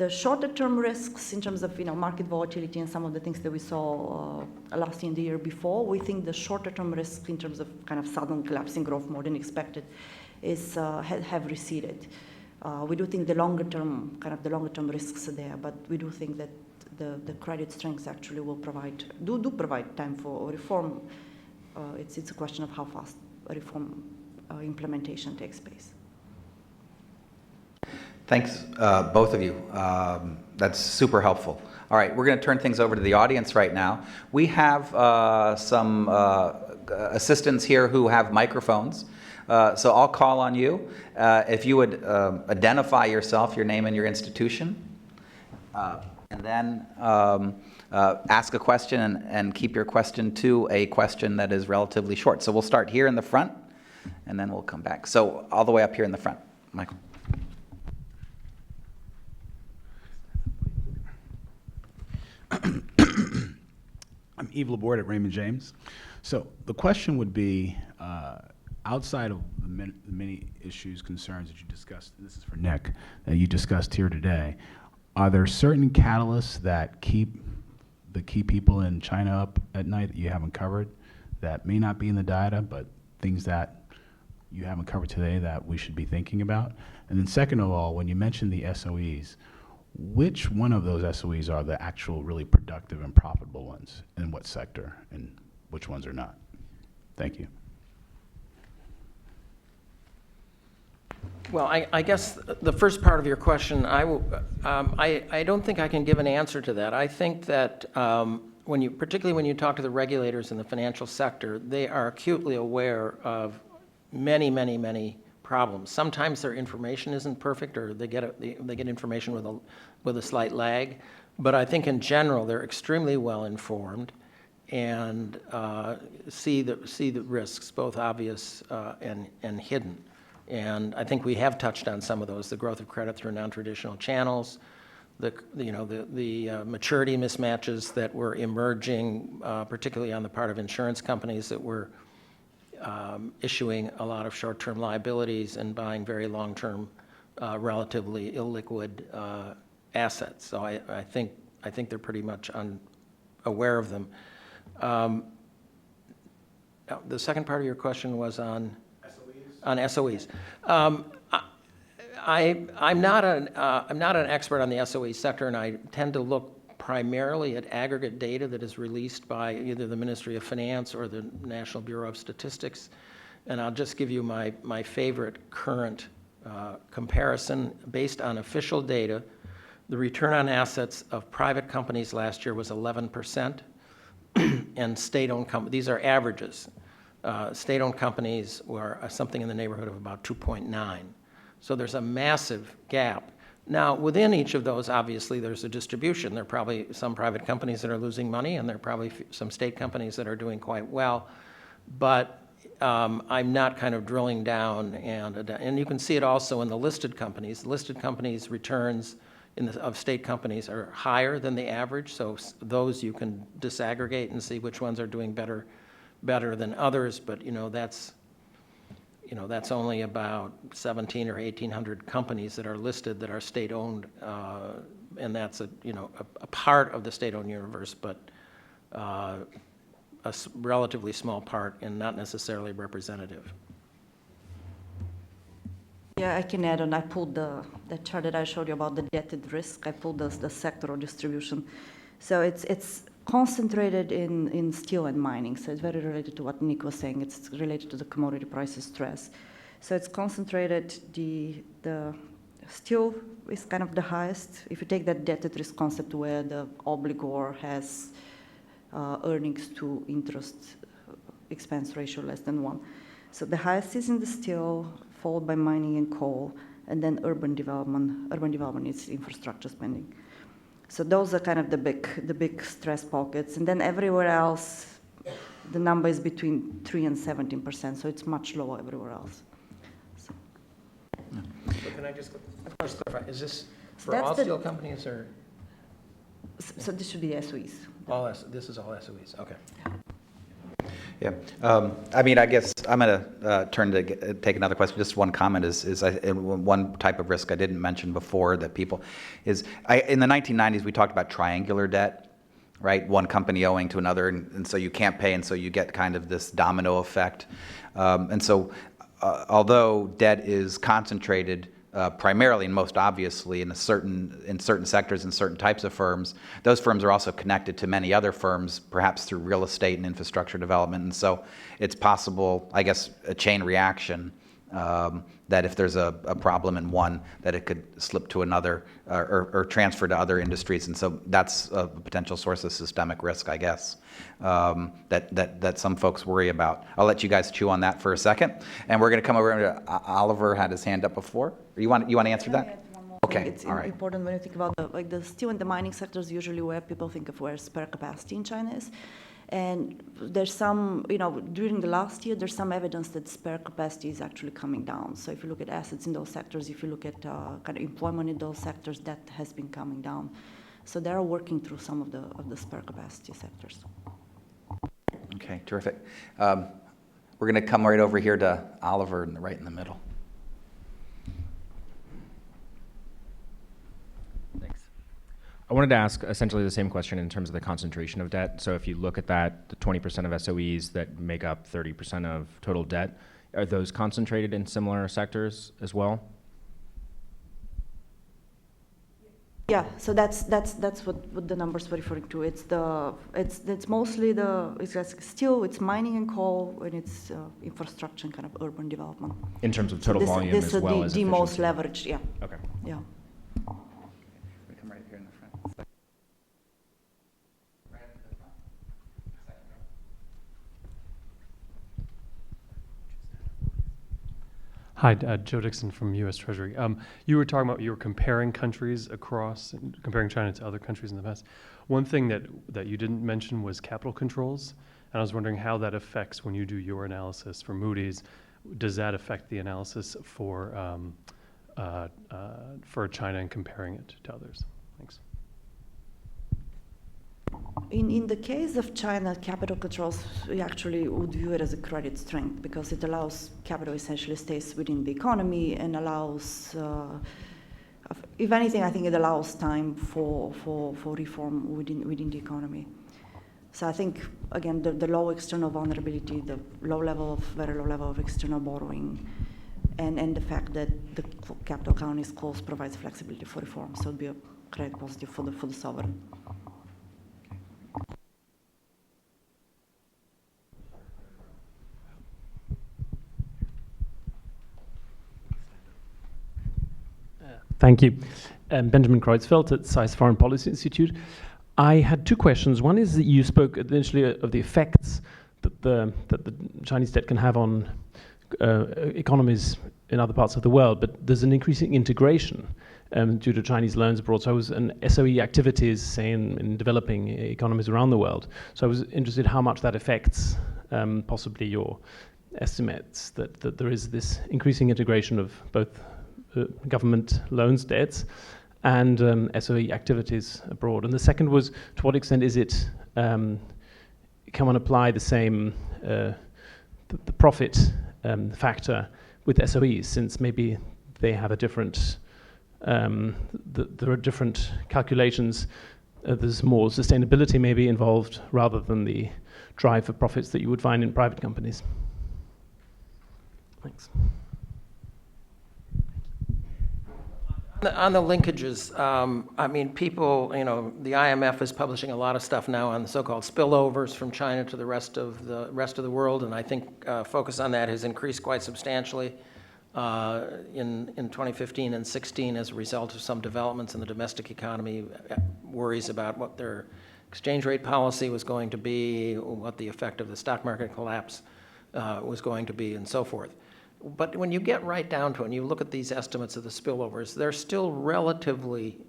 shorter term risks in terms of, you know, market volatility and some of the things that we saw last year and the year before. We think the shorter term risks in terms of kind of sudden collapsing growth more than expected have receded. We do think the longer term risks are there, but we do think that the credit strengths actually will provide time for reform. It's a question of how fast reform implementation takes place. Thanks, both of you. That's super helpful. All right, we're going to turn things over to the audience right now. We have some assistants here who have microphones. So I'll call on you. If you would identify yourself, your name and your institution, and then ask a question and keep your question to a question that is relatively short. So we'll start here in the front, and then we'll come back. So all the way up here in the front, Michael. I'm Yves Laborde at Raymond James. So the question would be, outside of the many issues, concerns that you discussed, this is for Nick, that you discussed here today, are there certain catalysts that keep the key people in China up at night that you haven't covered, that may not be in the data, but things that you haven't covered today that we should be thinking about? And then second of all, when you mentioned the SOEs, which one of those SOEs are the actual really productive and profitable ones, in what sector, and which ones are not? Thank you. Well, I guess the first part of your question, I don't think I can give an answer to that. I think that particularly when you talk to the regulators in the financial sector, they are acutely aware of many, many, many problems. Sometimes their information isn't perfect, or they get information with a slight lag. But I think in general they're extremely well informed and see the risks, both obvious and hidden. And I think we have touched on some of those: the growth of credit through non-traditional channels, the maturity mismatches that were emerging, particularly on the part of insurance companies that were issuing a lot of short-term liabilities and buying very long-term, relatively illiquid assets. So I think they're pretty much aware of them. The second part of your question was on SOEs. I'm not an expert on the SOE sector, and I tend to look primarily at aggregate data that is released by either the Ministry of Finance or the National Bureau of Statistics. And I'll just give you my favorite current comparison. Based on official data, the return on assets of private companies last year was 11%, and state-owned companies, these are averages. State-owned companies were something in the neighborhood of about 2.9. So there's a massive gap. Now, within each of those, obviously, there's a distribution. There are probably some private companies that are losing money, and there are probably some state companies that are doing quite well. But I'm not kind of drilling down, and you can see it also in the listed companies. Listed companies' returns of state companies are higher than the average, so those you can disaggregate and see which ones are doing better than others. But that's only about 17 or 1,800 companies that are listed that are state-owned, and that's a part of the state-owned universe, but a relatively small part and not necessarily representative. Yeah, I can add on. I pulled the chart that I showed you about the debted risk. I pulled the sectoral distribution. So it's concentrated in steel and mining. So it's very related to what Nick was saying. It's related to the commodity prices stress. So it's concentrated. The steel is kind of the highest. If you take that debted risk concept where the obligor has earnings to interest expense ratio less than 1. So the highest is in the steel, followed by mining and coal, and then urban development. Urban development is infrastructure spending. So those are kind of the big stress pockets. And then everywhere else, the number is between 3 and 17%, so it's much lower everywhere else. So. But can I just clarify, is this for That's all steel companies or? So this should be SOEs. This is all SOEs, okay. Yeah, I mean, I guess I'm going to turn to take another question. Just one comment is one type of risk I didn't mention before that people is, in the 1990s, we talked about triangular debt, right? One company owing to another, and so you can't pay, and so you get kind of this domino effect. And so although debt is concentrated primarily and most obviously in certain sectors and certain types of firms, those firms are also connected to many other firms, perhaps through real estate and infrastructure development. And so it's possible, I guess, a chain reaction that if there's a problem in one, that it could slip to another or transfer to other industries. And so that's a potential source of systemic risk, I guess, that some folks worry about. I'll let you guys chew on that for a second. And we're going to come over to Oliver had his hand up before. You want to answer that? Okay, It's all right. important when you think about the steel and the mining sectors, usually where people think of where spare capacity in China is. And there's some, during the last year, there's some evidence that spare capacity is actually coming down. So if you look at assets in those sectors, if you look at kind of employment in those sectors, that has been coming down. So they're working through some of the spare capacity sectors. Okay, terrific. We're going to come right over here to Oliver, right in the middle. Thanks. I wanted to ask essentially the same question in terms of the concentration of debt. So if you look at that, the 20% of SOEs that make up 30% of total debt, are those concentrated in similar sectors as well? Yeah, so that's what the numbers were referring to. It's mostly it's like steel, it's mining and coal, and it's infrastructure and kind of urban development. In terms of total So volume this as well is as the most efficiency? leveraged, yeah. Okay. Yeah. We come right here in the front. Hi, Joe Dixon from U.S. Treasury. You were talking about you were comparing countries across, comparing China to other countries in the past. One thing that you didn't mention was capital controls, and I was wondering how that affects when you do your analysis for Moody's. Does that affect the analysis for China and comparing it to others? Thanks. In the case of China, capital controls, we actually would view it as a credit strength because it allows capital essentially stays within the economy and allows, if anything, I think it allows time for reform within the economy. So I think, again, the low external vulnerability, the very low level of external borrowing, and the fact that the capital account is closed provides flexibility for reform. So it would be a credit positive for the sovereign. Thank you. Benjamin Kreutzfeldt at SAIS Foreign Policy Institute. I had two questions. One is that you spoke initially of the effects that the Chinese debt can have on economies in other parts of the world, but there's an increasing integration due to Chinese loans abroad. So I was in SOE activities, say, in developing economies around the world. So I was interested how much that affects possibly your estimates that there is this increasing integration of both government loans, debts, and SOE activities abroad. And the second was, to what extent is it, can one apply the same, the profit factor with SOEs, since maybe they have a different, there are different calculations, there's more sustainability maybe involved rather than the drive for profits that you would find in private companies. Thanks. On the linkages, I mean, people, the IMF is publishing a lot of stuff now on the so-called spillovers from China to the rest of the world, and I think focus on that has increased quite substantially in 2015 and 16 as a result of some developments in the domestic economy, worries about what their exchange rate policy was going to be, what the effect of the stock market collapse was going to be, and so forth. But when you get right down to it and you look at these estimates of the spillovers, they're still relatively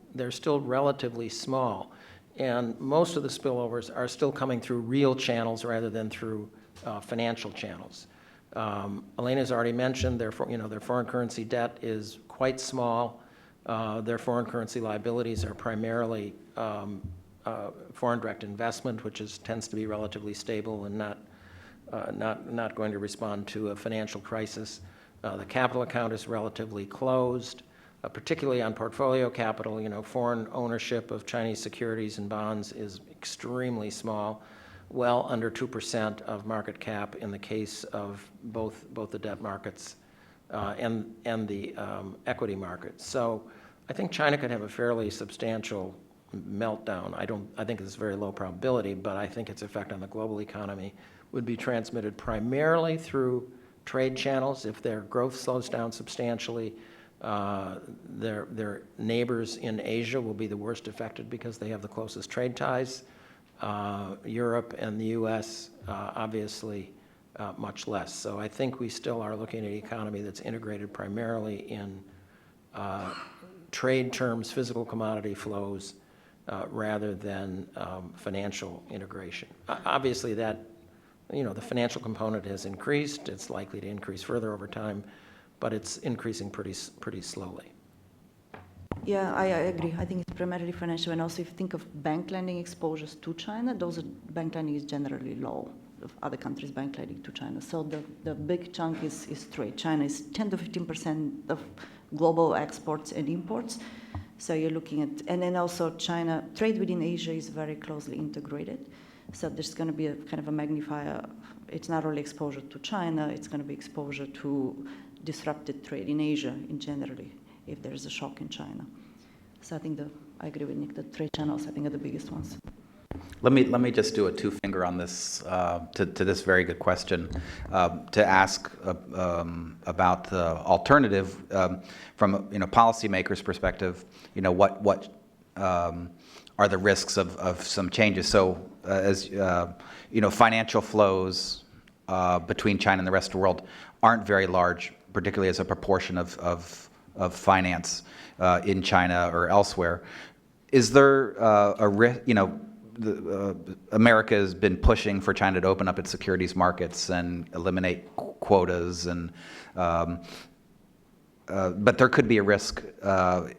small. And most of the spillovers are still coming through real channels rather than through financial channels. Elena's already mentioned their foreign currency debt is quite small. Their foreign currency liabilities are primarily foreign direct investment, which tends to be relatively stable and not going to respond to a financial crisis. The capital account is relatively closed, particularly on portfolio capital. Foreign ownership of Chinese securities and bonds is extremely small, well under 2% of market cap in the case of both the debt markets and the equity markets. So I think China could have a fairly substantial meltdown. I think it's very low probability, but I think its effect on the global economy would be transmitted primarily through trade channels. If their growth slows down substantially, their neighbors in Asia will be the worst affected because they have the closest trade ties. Europe and the US, obviously, much less. So I think we still are looking at an economy that's integrated primarily in trade terms, physical commodity flows, rather than financial integration. Obviously, that the financial component has increased. It's likely to increase further over time, but it's increasing pretty slowly. Yeah, I agree. I think it's primarily financial, and also if you think of bank lending exposures to China, bank lending is generally low. of other countries' bank lending to China. So the big chunk is trade. China is 10 to 15% of global exports and imports. So you're looking at, and then also China, trade within Asia is very closely integrated. So there's going to be a kind of a magnifier. It's not only exposure to China, it's going to be exposure to disrupted trade in Asia in generally, if there's a shock in China. So I think I agree with Nick, the trade channels, I think, are the biggest ones. Let me just do a two-finger on this, to this very good question, to ask about the alternative from policymakers' perspective. What are the risks of some changes? So as financial flows between China and the rest of the world aren't very large, particularly as a proportion of finance in China or elsewhere. Is there a risk? America has been pushing for China to open up its securities markets and eliminate quotas, and but there could be a risk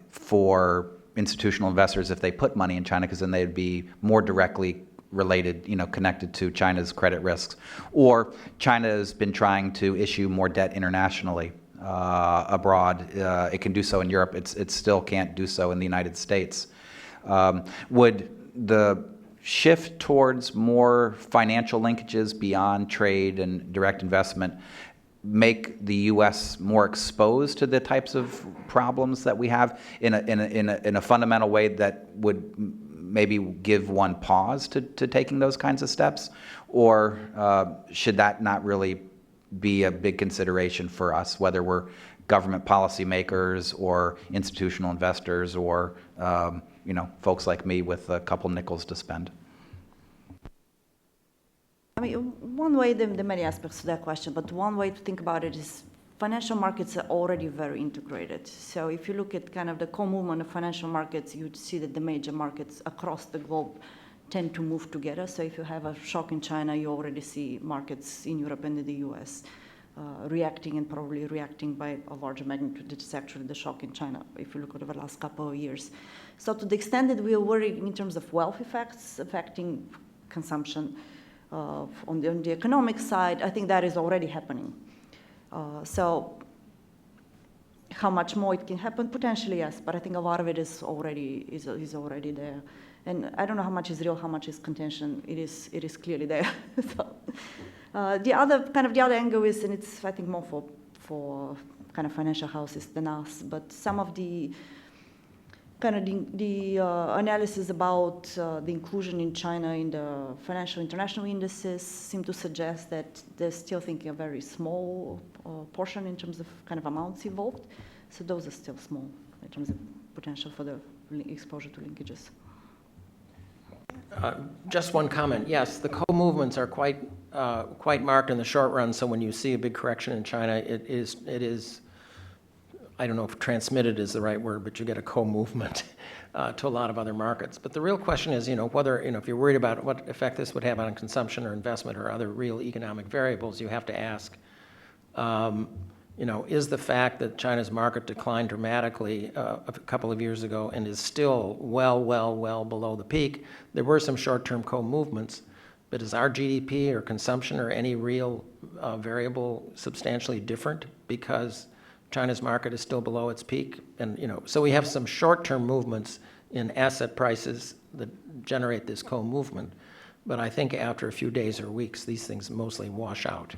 for institutional investors if they put money in China, because then they'd be more directly related, connected to China's credit risks. Or China has been trying to issue more debt internationally abroad. It can do so in Europe. It still can't do so in the United States. Would the shift towards more financial linkages beyond trade and direct investment make the U.S. more exposed to the types of problems that we have in a fundamental way that would maybe give one pause to taking those kinds of steps? Or should that not really be a big consideration for us, whether we're government policymakers or institutional investors or folks like me with a couple nickels to spend? I mean, one way, there are many aspects to that question, but one way to think about it is financial markets are already very integrated. So if you look at kind of the co-movement of financial markets, you'd see that the major markets across the globe tend to move together. So if you have a shock in China, you already see markets in Europe and in the US reacting, and probably reacting by a larger magnitude. It's actually the shock in China, if you look over the last couple of years. So to the extent that we are worried in terms of wealth effects affecting consumption, on the economic side, I think that is already happening. So how much more it can happen? Potentially, yes, but I think a lot of it is already there. And I don't know how much is real, how much is contention. It is clearly there. So, the other angle is, and it's I think more for kind of financial houses than us, but some of the the analysis about the inclusion in China in the financial international indices seem to suggest that they're still thinking a very small portion in terms of kind of amounts involved. So those are still small in terms of potential for the exposure to linkages. Just one comment. Yes, the co-movements are quite marked in the short run. So when you see a big correction in China, it is I don't know if transmitted is the right word, but you get a co-movement to a lot of other markets. But the real question is, whether, if you're worried about what effect this would have on consumption or investment or other real economic variables, you have to ask, is the fact that China's market declined dramatically a couple of years ago and is still well below the peak? There were some short-term co-movements, but is our GDP or consumption or any real variable substantially different because China's market is still below its peak? And so we have some short-term movements in asset prices that generate this co-movement, but I think after a few days or weeks, these things mostly wash out.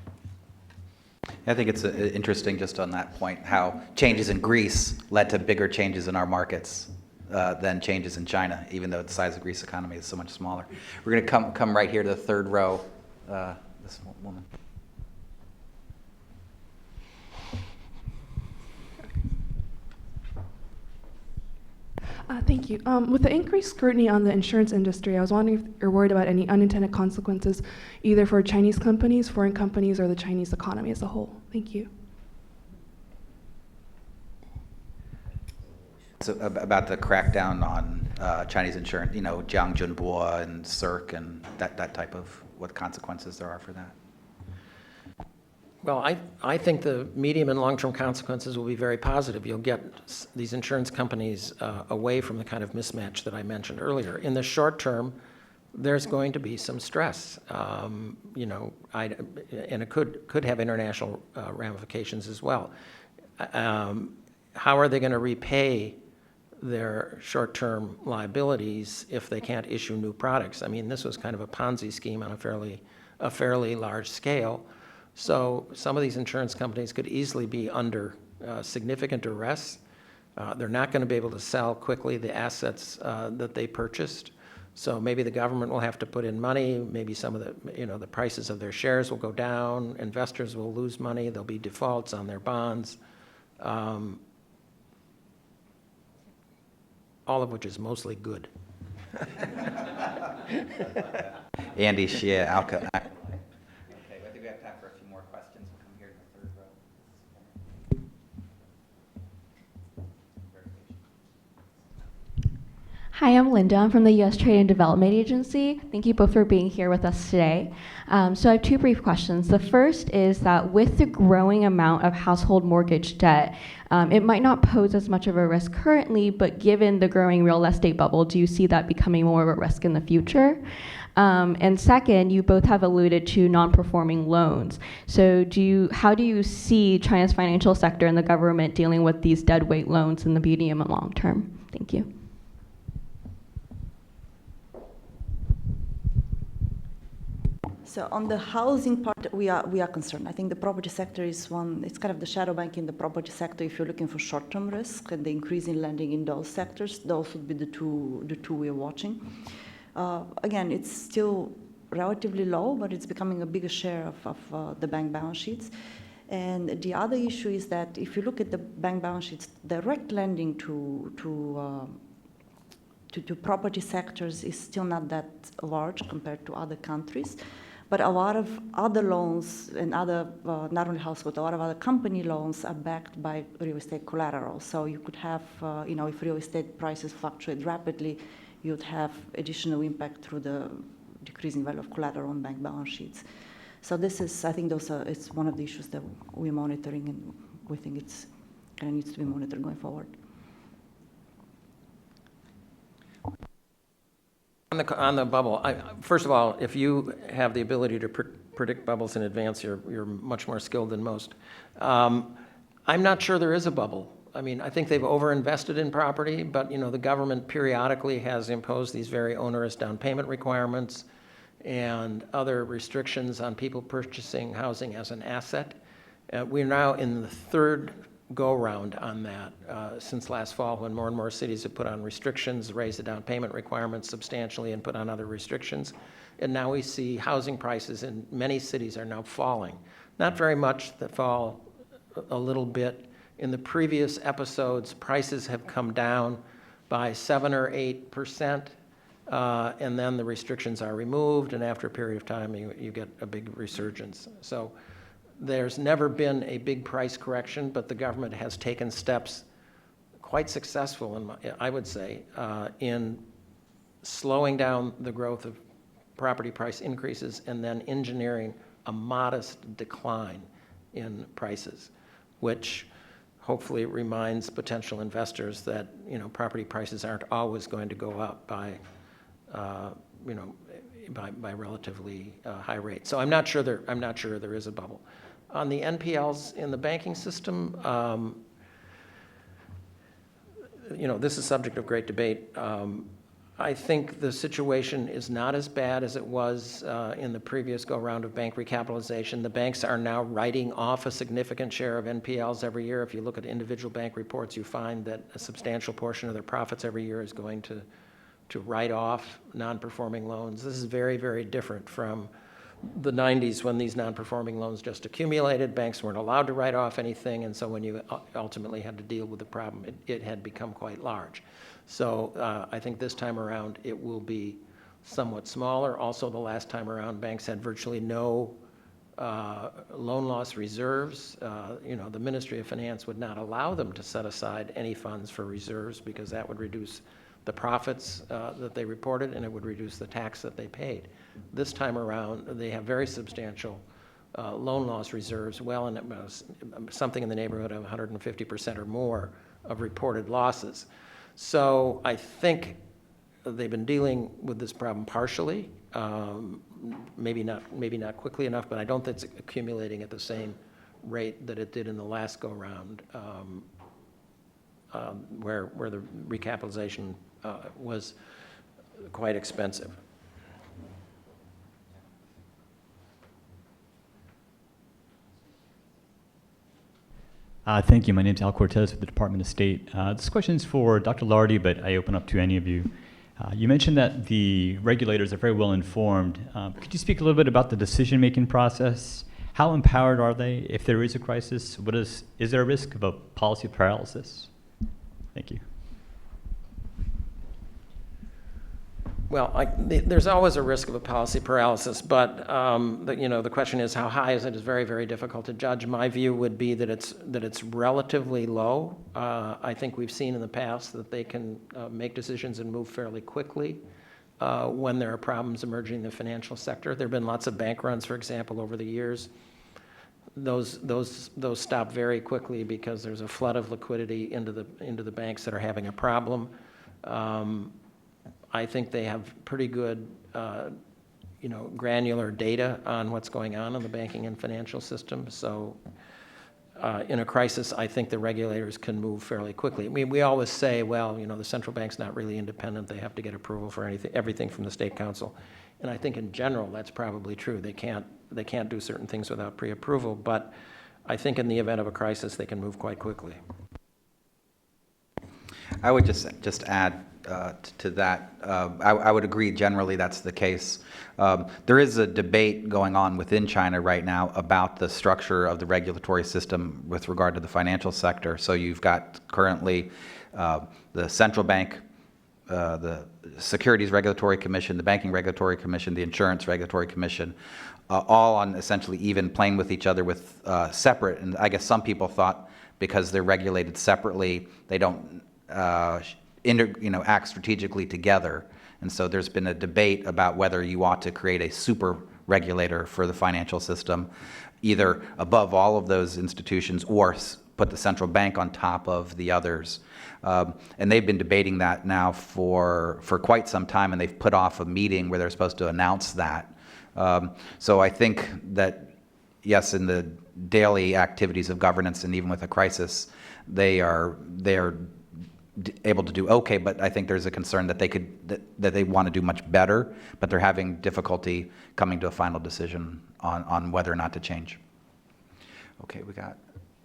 I think it's interesting, just on that point, how changes in Greece led to bigger changes in our markets than changes in China, even though the size of Greece's economy is so much smaller. We're going to come right here to the third row. This woman. Thank you. With the increased scrutiny on the insurance industry, I was wondering if you're worried about any unintended consequences, either for Chinese companies, foreign companies, or the Chinese economy as a whole. Thank you. So about the crackdown on Chinese insurance, Jiang Junbo and CIRC and that type of, what consequences there are for that? Well, I think the medium and long-term consequences will be very positive. You'll get these insurance companies away from the kind of mismatch that I mentioned earlier. In the short term, there's going to be some stress. You know, and it could have international ramifications as well. How are they going to repay their short-term liabilities if they can't issue new products? I mean, this was kind of a Ponzi scheme on a fairly large scale. So some of these insurance companies could easily be under significant duress. They're not going to be able to sell quickly the assets that they purchased. So maybe the government will have to put in money. Maybe some of the, the prices of their shares will go down. Investors will lose money. There'll be defaults on their bonds. All of which is mostly good. Andy, yeah, okay, I think we have time for a few more questions. We'll come here in the third row. Hi, I'm Linda. I'm from the U.S. Trade and Development Agency. Thank you both for being here with us today. So I have two brief questions. The first is that with the growing amount of household mortgage debt, it might not pose as much of a risk currently, but given the growing real estate bubble, do you see that becoming more of a risk in the future? And second, you both have alluded to non-performing loans. So how do you see China's financial sector and the government dealing with these deadweight loans in the medium and long term? Thank you. So on the housing part, we are concerned. I think the property sector is one, it's kind of the shadow bank in the property sector if you're looking for short-term risk, and the increase in lending in those sectors, those would be the two we are watching. Again, it's still relatively low, but it's becoming a bigger share of the bank balance sheets. And the other issue is that if you look at the bank balance sheets, direct lending to property sectors is still not that large compared to other countries. But a lot of other loans and other, not only household, a lot of other company loans are backed by real estate collateral. So you could have, if real estate prices fluctuate rapidly, you'd have additional impact through the decreasing value of collateral on bank balance sheets. So this is, I think it's one of the issues that we're monitoring, and we think it's kind of needs to be monitored going forward. On the bubble, first of all, if you have the ability to predict bubbles in advance, you're much more skilled than most. I'm not sure there is a bubble. I mean, I think they've overinvested in property, but the government periodically has imposed these very onerous down payment requirements and other restrictions on people purchasing housing as an asset. We're now in the third go-round on that since last fall, when more and more cities have put on restrictions, raised the down payment requirements substantially, and put on other restrictions. And now we see housing prices in many cities are now falling. Not very much, that fall a little bit. In the previous episodes, prices have come down by 7 or 8%, and then the restrictions are removed, and after a period of time, you get a big resurgence. So there's never been a big price correction, but the government has taken steps quite successful, I would say, in slowing down the growth of property price increases and then engineering a modest decline in prices, which hopefully reminds potential investors that property prices aren't always going to go up by relatively high rates. So I'm not sure there is a bubble. On the NPLs in the banking system, this is subject of great debate. I think the situation is not as bad as it was in the previous go-round of bank recapitalization. The banks are now writing off a significant share of NPLs every year. If you look at individual bank reports, you find that a substantial portion of their profits every year is going to write off non-performing loans. This is very, very different from the 90s, when these non-performing loans just accumulated. Banks weren't allowed to write off anything, and so when you ultimately had to deal with the problem, it had become quite large. So I think this time around it will be somewhat smaller. Also, the last time around, banks had virtually no loan loss reserves. The Ministry of Finance would not allow them to set aside any funds for reserves, because that would reduce the profits that they reported, and it would reduce the tax that they paid. This time around, they have very substantial loan loss reserves, well in something in the neighborhood of 150% or more of reported losses. So I think they've been dealing with this problem partially, maybe not quickly enough, but I don't think it's accumulating at the same rate that it did in the last go-round, where the recapitalization was quite expensive. Thank you. My name is Al Cortez with the Department of State. This question is for Dr. Lardy, but I open up to any of you. You mentioned that the regulators are very well informed. Could you speak a little bit about the decision-making process? How empowered are they? If there is a crisis, is there a risk of a policy paralysis? Thank you. Well, there's always a risk of a policy paralysis, but the question is how high is it? Is very, very difficult to judge. My view would be that it's relatively low. I think we've seen in the past that they can make decisions and move fairly quickly when there are problems emerging in the financial sector. There have been lots of bank runs, for example, over the years. Those stop very quickly because there's a flood of liquidity into the banks that are having a problem. I think they have pretty good, granular data on what's going on in the banking and financial system. So in a crisis, I think the regulators can move fairly quickly. I mean, we always say, well, the central bank's not really independent. They have to get approval for everything from the State Council. And I think in general, that's probably true. They can't do certain things without pre-approval. But I think in the event of a crisis, they can move quite quickly. I would just add to that. I would agree generally that's the case. There is a debate going on within China right now about the structure of the regulatory system with regard to the financial sector. So you've got currently the central bank, the Securities Regulatory Commission, the Banking Regulatory Commission, the Insurance Regulatory Commission, all on essentially even playing with each other with separate. And I guess some people thought because they're regulated separately, they don't act strategically together. And so there's been a debate about whether you ought to create a super regulator for the financial system, either above all of those institutions or put the central bank on top of the others. And they've been debating that now for quite some time, and they've put off a meeting where they're supposed to announce that. So I think that, yes, in the daily activities of governance and even with a crisis, they are able to do okay, but I think there's a concern that they want to do much better, but they're having difficulty coming to a final decision on whether or not to change. Okay, we got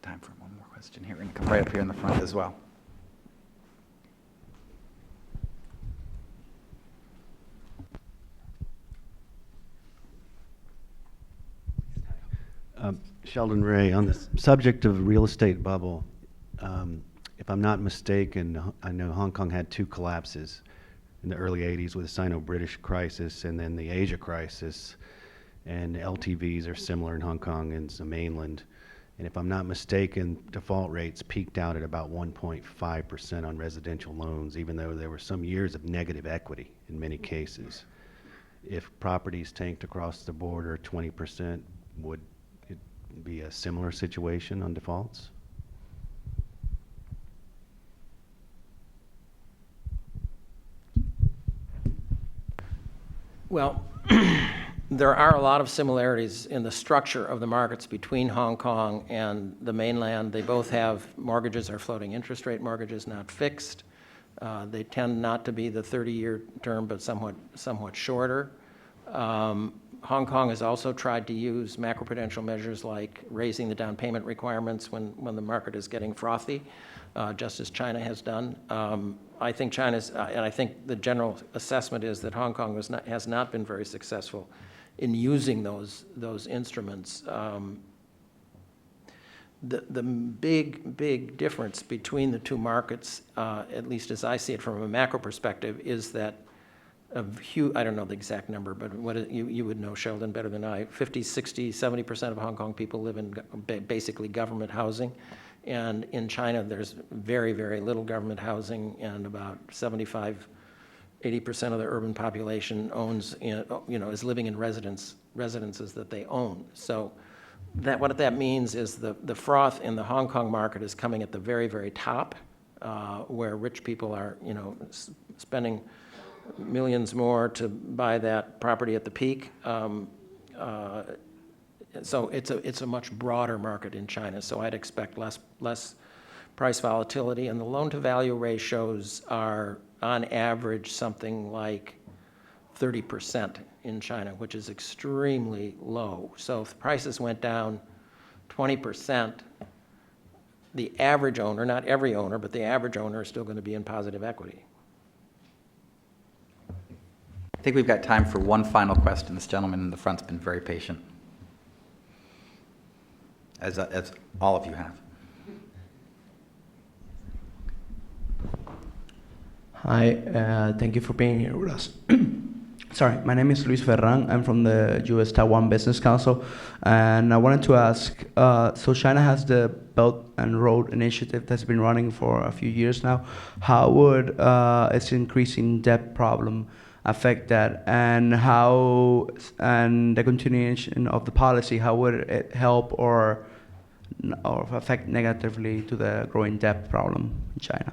time for one more question here, and come right up here in the front as well. Sheldon Ray, on the subject of real estate bubble, if I'm not mistaken, I know Hong Kong had two collapses in the early 80s with the Sino-British crisis and then the Asia crisis, and LTVs are similar in Hong Kong and the mainland. And if I'm not mistaken, default rates peaked out at about 1.5% on residential loans, even though there were some years of negative equity in many cases. If properties tanked across the border 20%, would it be a similar situation on defaults? Well, there are a lot of similarities in the structure of the markets between Hong Kong and the mainland. They both have mortgages are floating interest rate mortgages, not fixed. They tend not to be the 30-year term, but somewhat shorter. Hong Kong has also tried to use macroprudential measures like raising the down payment requirements when the market is getting frothy, just as China has done. I think and I think the general assessment is that Hong Kong has not been very successful in using those instruments. The big difference between the two markets, at least as I see it from a macro perspective, is that I don't know the exact number, but you would know, Sheldon, better than I. 50, 60, 70% of Hong Kong people live in basically government housing. And in China, there's very, very little government housing, and about 75, 80% of the urban population is living in residences that they own. So what that means is the froth in the Hong Kong market is coming at the very, very top, where rich people are, spending millions more to buy that property at the peak. So it's a much broader market in China, so I'd expect less price volatility, and the loan-to-value ratios are, on average, something like 30% in China, which is extremely low. So if prices went down 20%, the average owner, not every owner, but the average owner is still going to be in positive equity. I think we've got time for one final question. This gentleman in the front's been very patient, as all of you have. Hi, thank you for being here with us. Sorry, my name is Luis Ferran. I'm from the U.S. Taiwan Business Council, and I wanted to ask, so China has the Belt and Road Initiative that's been running for a few years now. How would its increasing debt problem affect that, and the continuation of the policy, how would it help or affect negatively to the growing debt problem in China?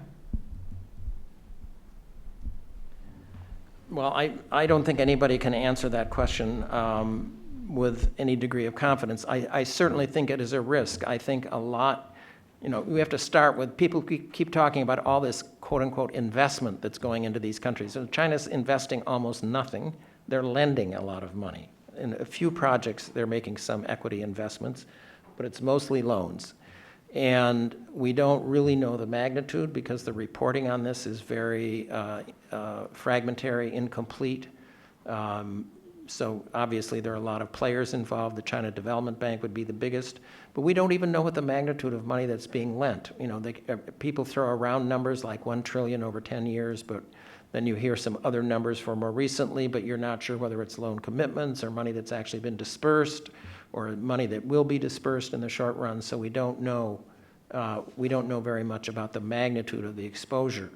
Well, I don't think anybody can answer that question with any degree of confidence. I certainly think it is a risk. I think a lot, we have to start with, people keep talking about all this quote-unquote investment that's going into these countries. So China's investing almost nothing. They're lending a lot of money. In a few projects, they're making some equity investments, but it's mostly loans. And we don't really know the magnitude because the reporting on this is very fragmentary, incomplete. So obviously there are a lot of players involved. The China Development Bank would be the biggest, but we don't even know what the magnitude of money that's being lent. People throw around numbers like 1 trillion over 10 years, but then you hear some other numbers for more recently, but you're not sure whether it's loan commitments or money that's actually been dispersed or money that will be dispersed in the short run. So we don't know very much about the magnitude of the exposure.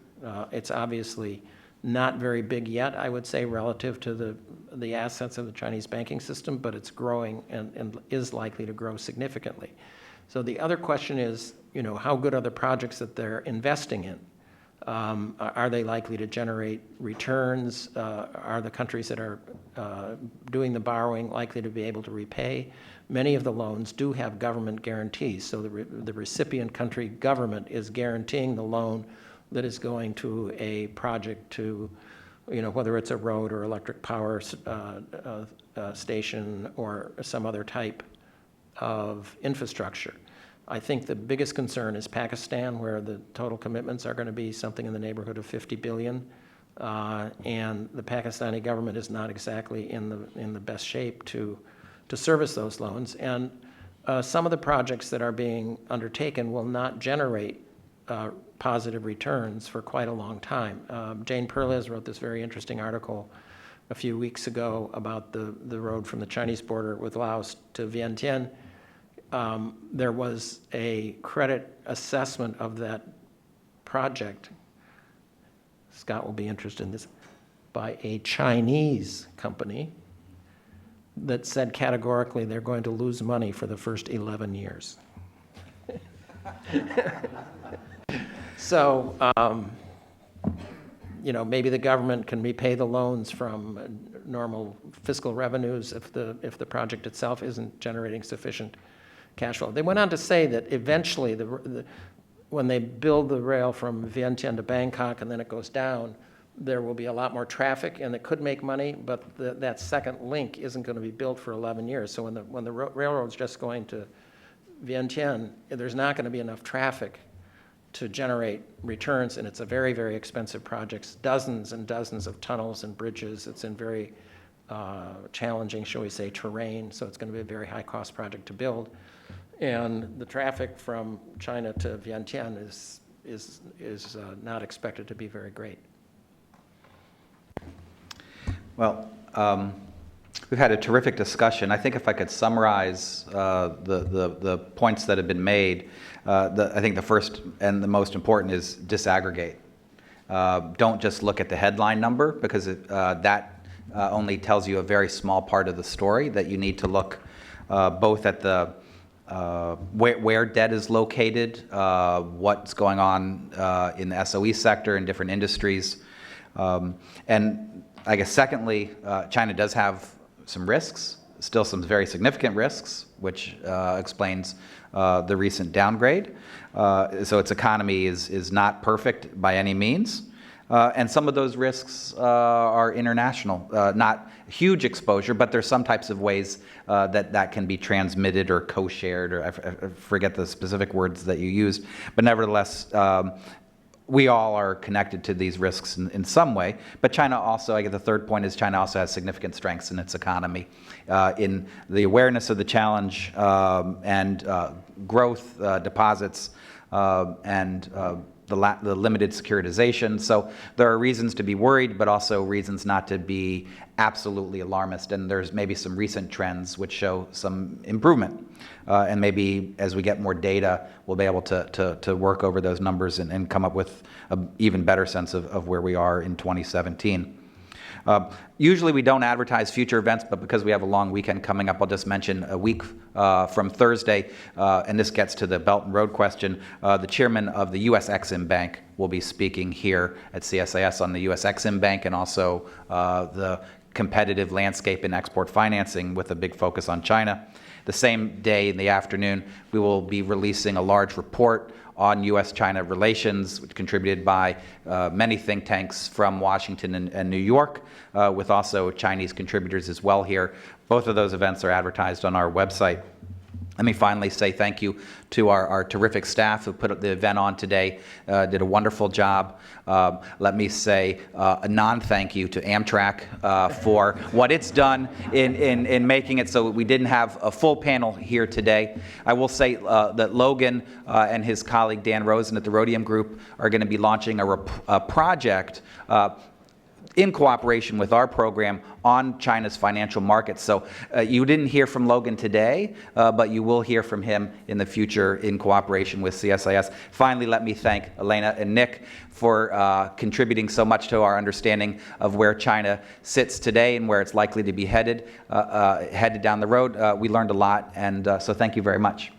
It's obviously not very big yet, I would say, relative to the assets of the Chinese banking system, but it's growing and is likely to grow significantly. So the other question is, how good are the projects that they're investing in? Are they likely to generate returns? Are the countries that are doing the borrowing likely to be able to repay? Many of the loans do have government guarantees, so the recipient country government is guaranteeing the loan that is going to a project to, whether it's a road or electric power station or some other type of infrastructure. I think the biggest concern is Pakistan, where the total commitments are going to be something in the neighborhood of 50 billion, and the Pakistani government is not exactly in the best shape to service those loans. And some of the projects that are being undertaken will not generate positive returns for quite a long time. Jane Perlez wrote this very interesting article a few weeks ago about the road from the Chinese border with Laos to Vientiane. There was a credit assessment of that project, Scott will be interested in this, by a Chinese company that said categorically they're going to lose money for the first 11 years. So, maybe the government can repay the loans from normal fiscal revenues if the project itself isn't generating sufficient cash flow. They went on to say that eventually, when they build the rail from Vientiane to Bangkok and then it goes down, there will be a lot more traffic and it could make money, but that second link isn't going to be built for 11 years. So when the railroad's just going to Vientiane, there's not going to be enough traffic to generate returns, and it's a very, very expensive project, dozens and dozens of tunnels and bridges. It's in very challenging, shall we say, terrain, so it's going to be a very high-cost project to build. And the traffic from China to Vientiane is not expected to be very great. Well, we've had a terrific discussion. I think if I could summarize the points that have been made, I think the first and the most important is disaggregate. Don't just look at the headline number, because that only tells you a very small part of the story. That you need to look both at the where debt is located, what's going on in the SOE sector in different industries, And I guess secondly, China does have some risks, still some very significant risks, which explains the recent downgrade. So its economy is not perfect by any means. And some of those risks are international, not huge exposure, but there's some types of ways that can be transmitted or co-shared, or I forget the specific words that you used, but nevertheless, we all are connected to these risks in some way. But China also, I guess the third point is China also has significant strengths in its economy, in the awareness of the challenge and growth, deposits, and the limited securitization. So there are reasons to be worried, but also reasons not to be absolutely alarmist. And there's maybe some recent trends which show some improvement. And maybe as we get more data, we'll be able to work over those numbers and come up with an even better sense of where we are in 2017. Usually we don't advertise future events, but because we have a long weekend coming up, I'll just mention a week from Thursday, and this gets to the Belt and Road question. The chairman of the U.S. Exim Bank will be speaking here at CSIS on the U.S. Exim Bank and also the competitive landscape in export financing with a big focus on China. The same day in the afternoon, we will be releasing a large report on U.S.-China relations, which contributed by many think tanks from Washington and New York, with also Chinese contributors as well here. Both of those events are advertised on our website. Let me finally say thank you to our terrific staff who put the event on today, did a wonderful job. Let me say a non-thank you to Amtrak for what it's done in making it so we didn't have a full panel here today. I will say that Logan and his colleague Dan Rosen at the Rhodium Group are going to be launching a project in cooperation with our program on China's financial markets. So you didn't hear from Logan today, but you will hear from him in the future in cooperation with CSIS. Finally, let me thank Elena and Nick for contributing so much to our understanding of where China sits today and where it's likely to be headed down the road. We learned a lot, and so thank you very much.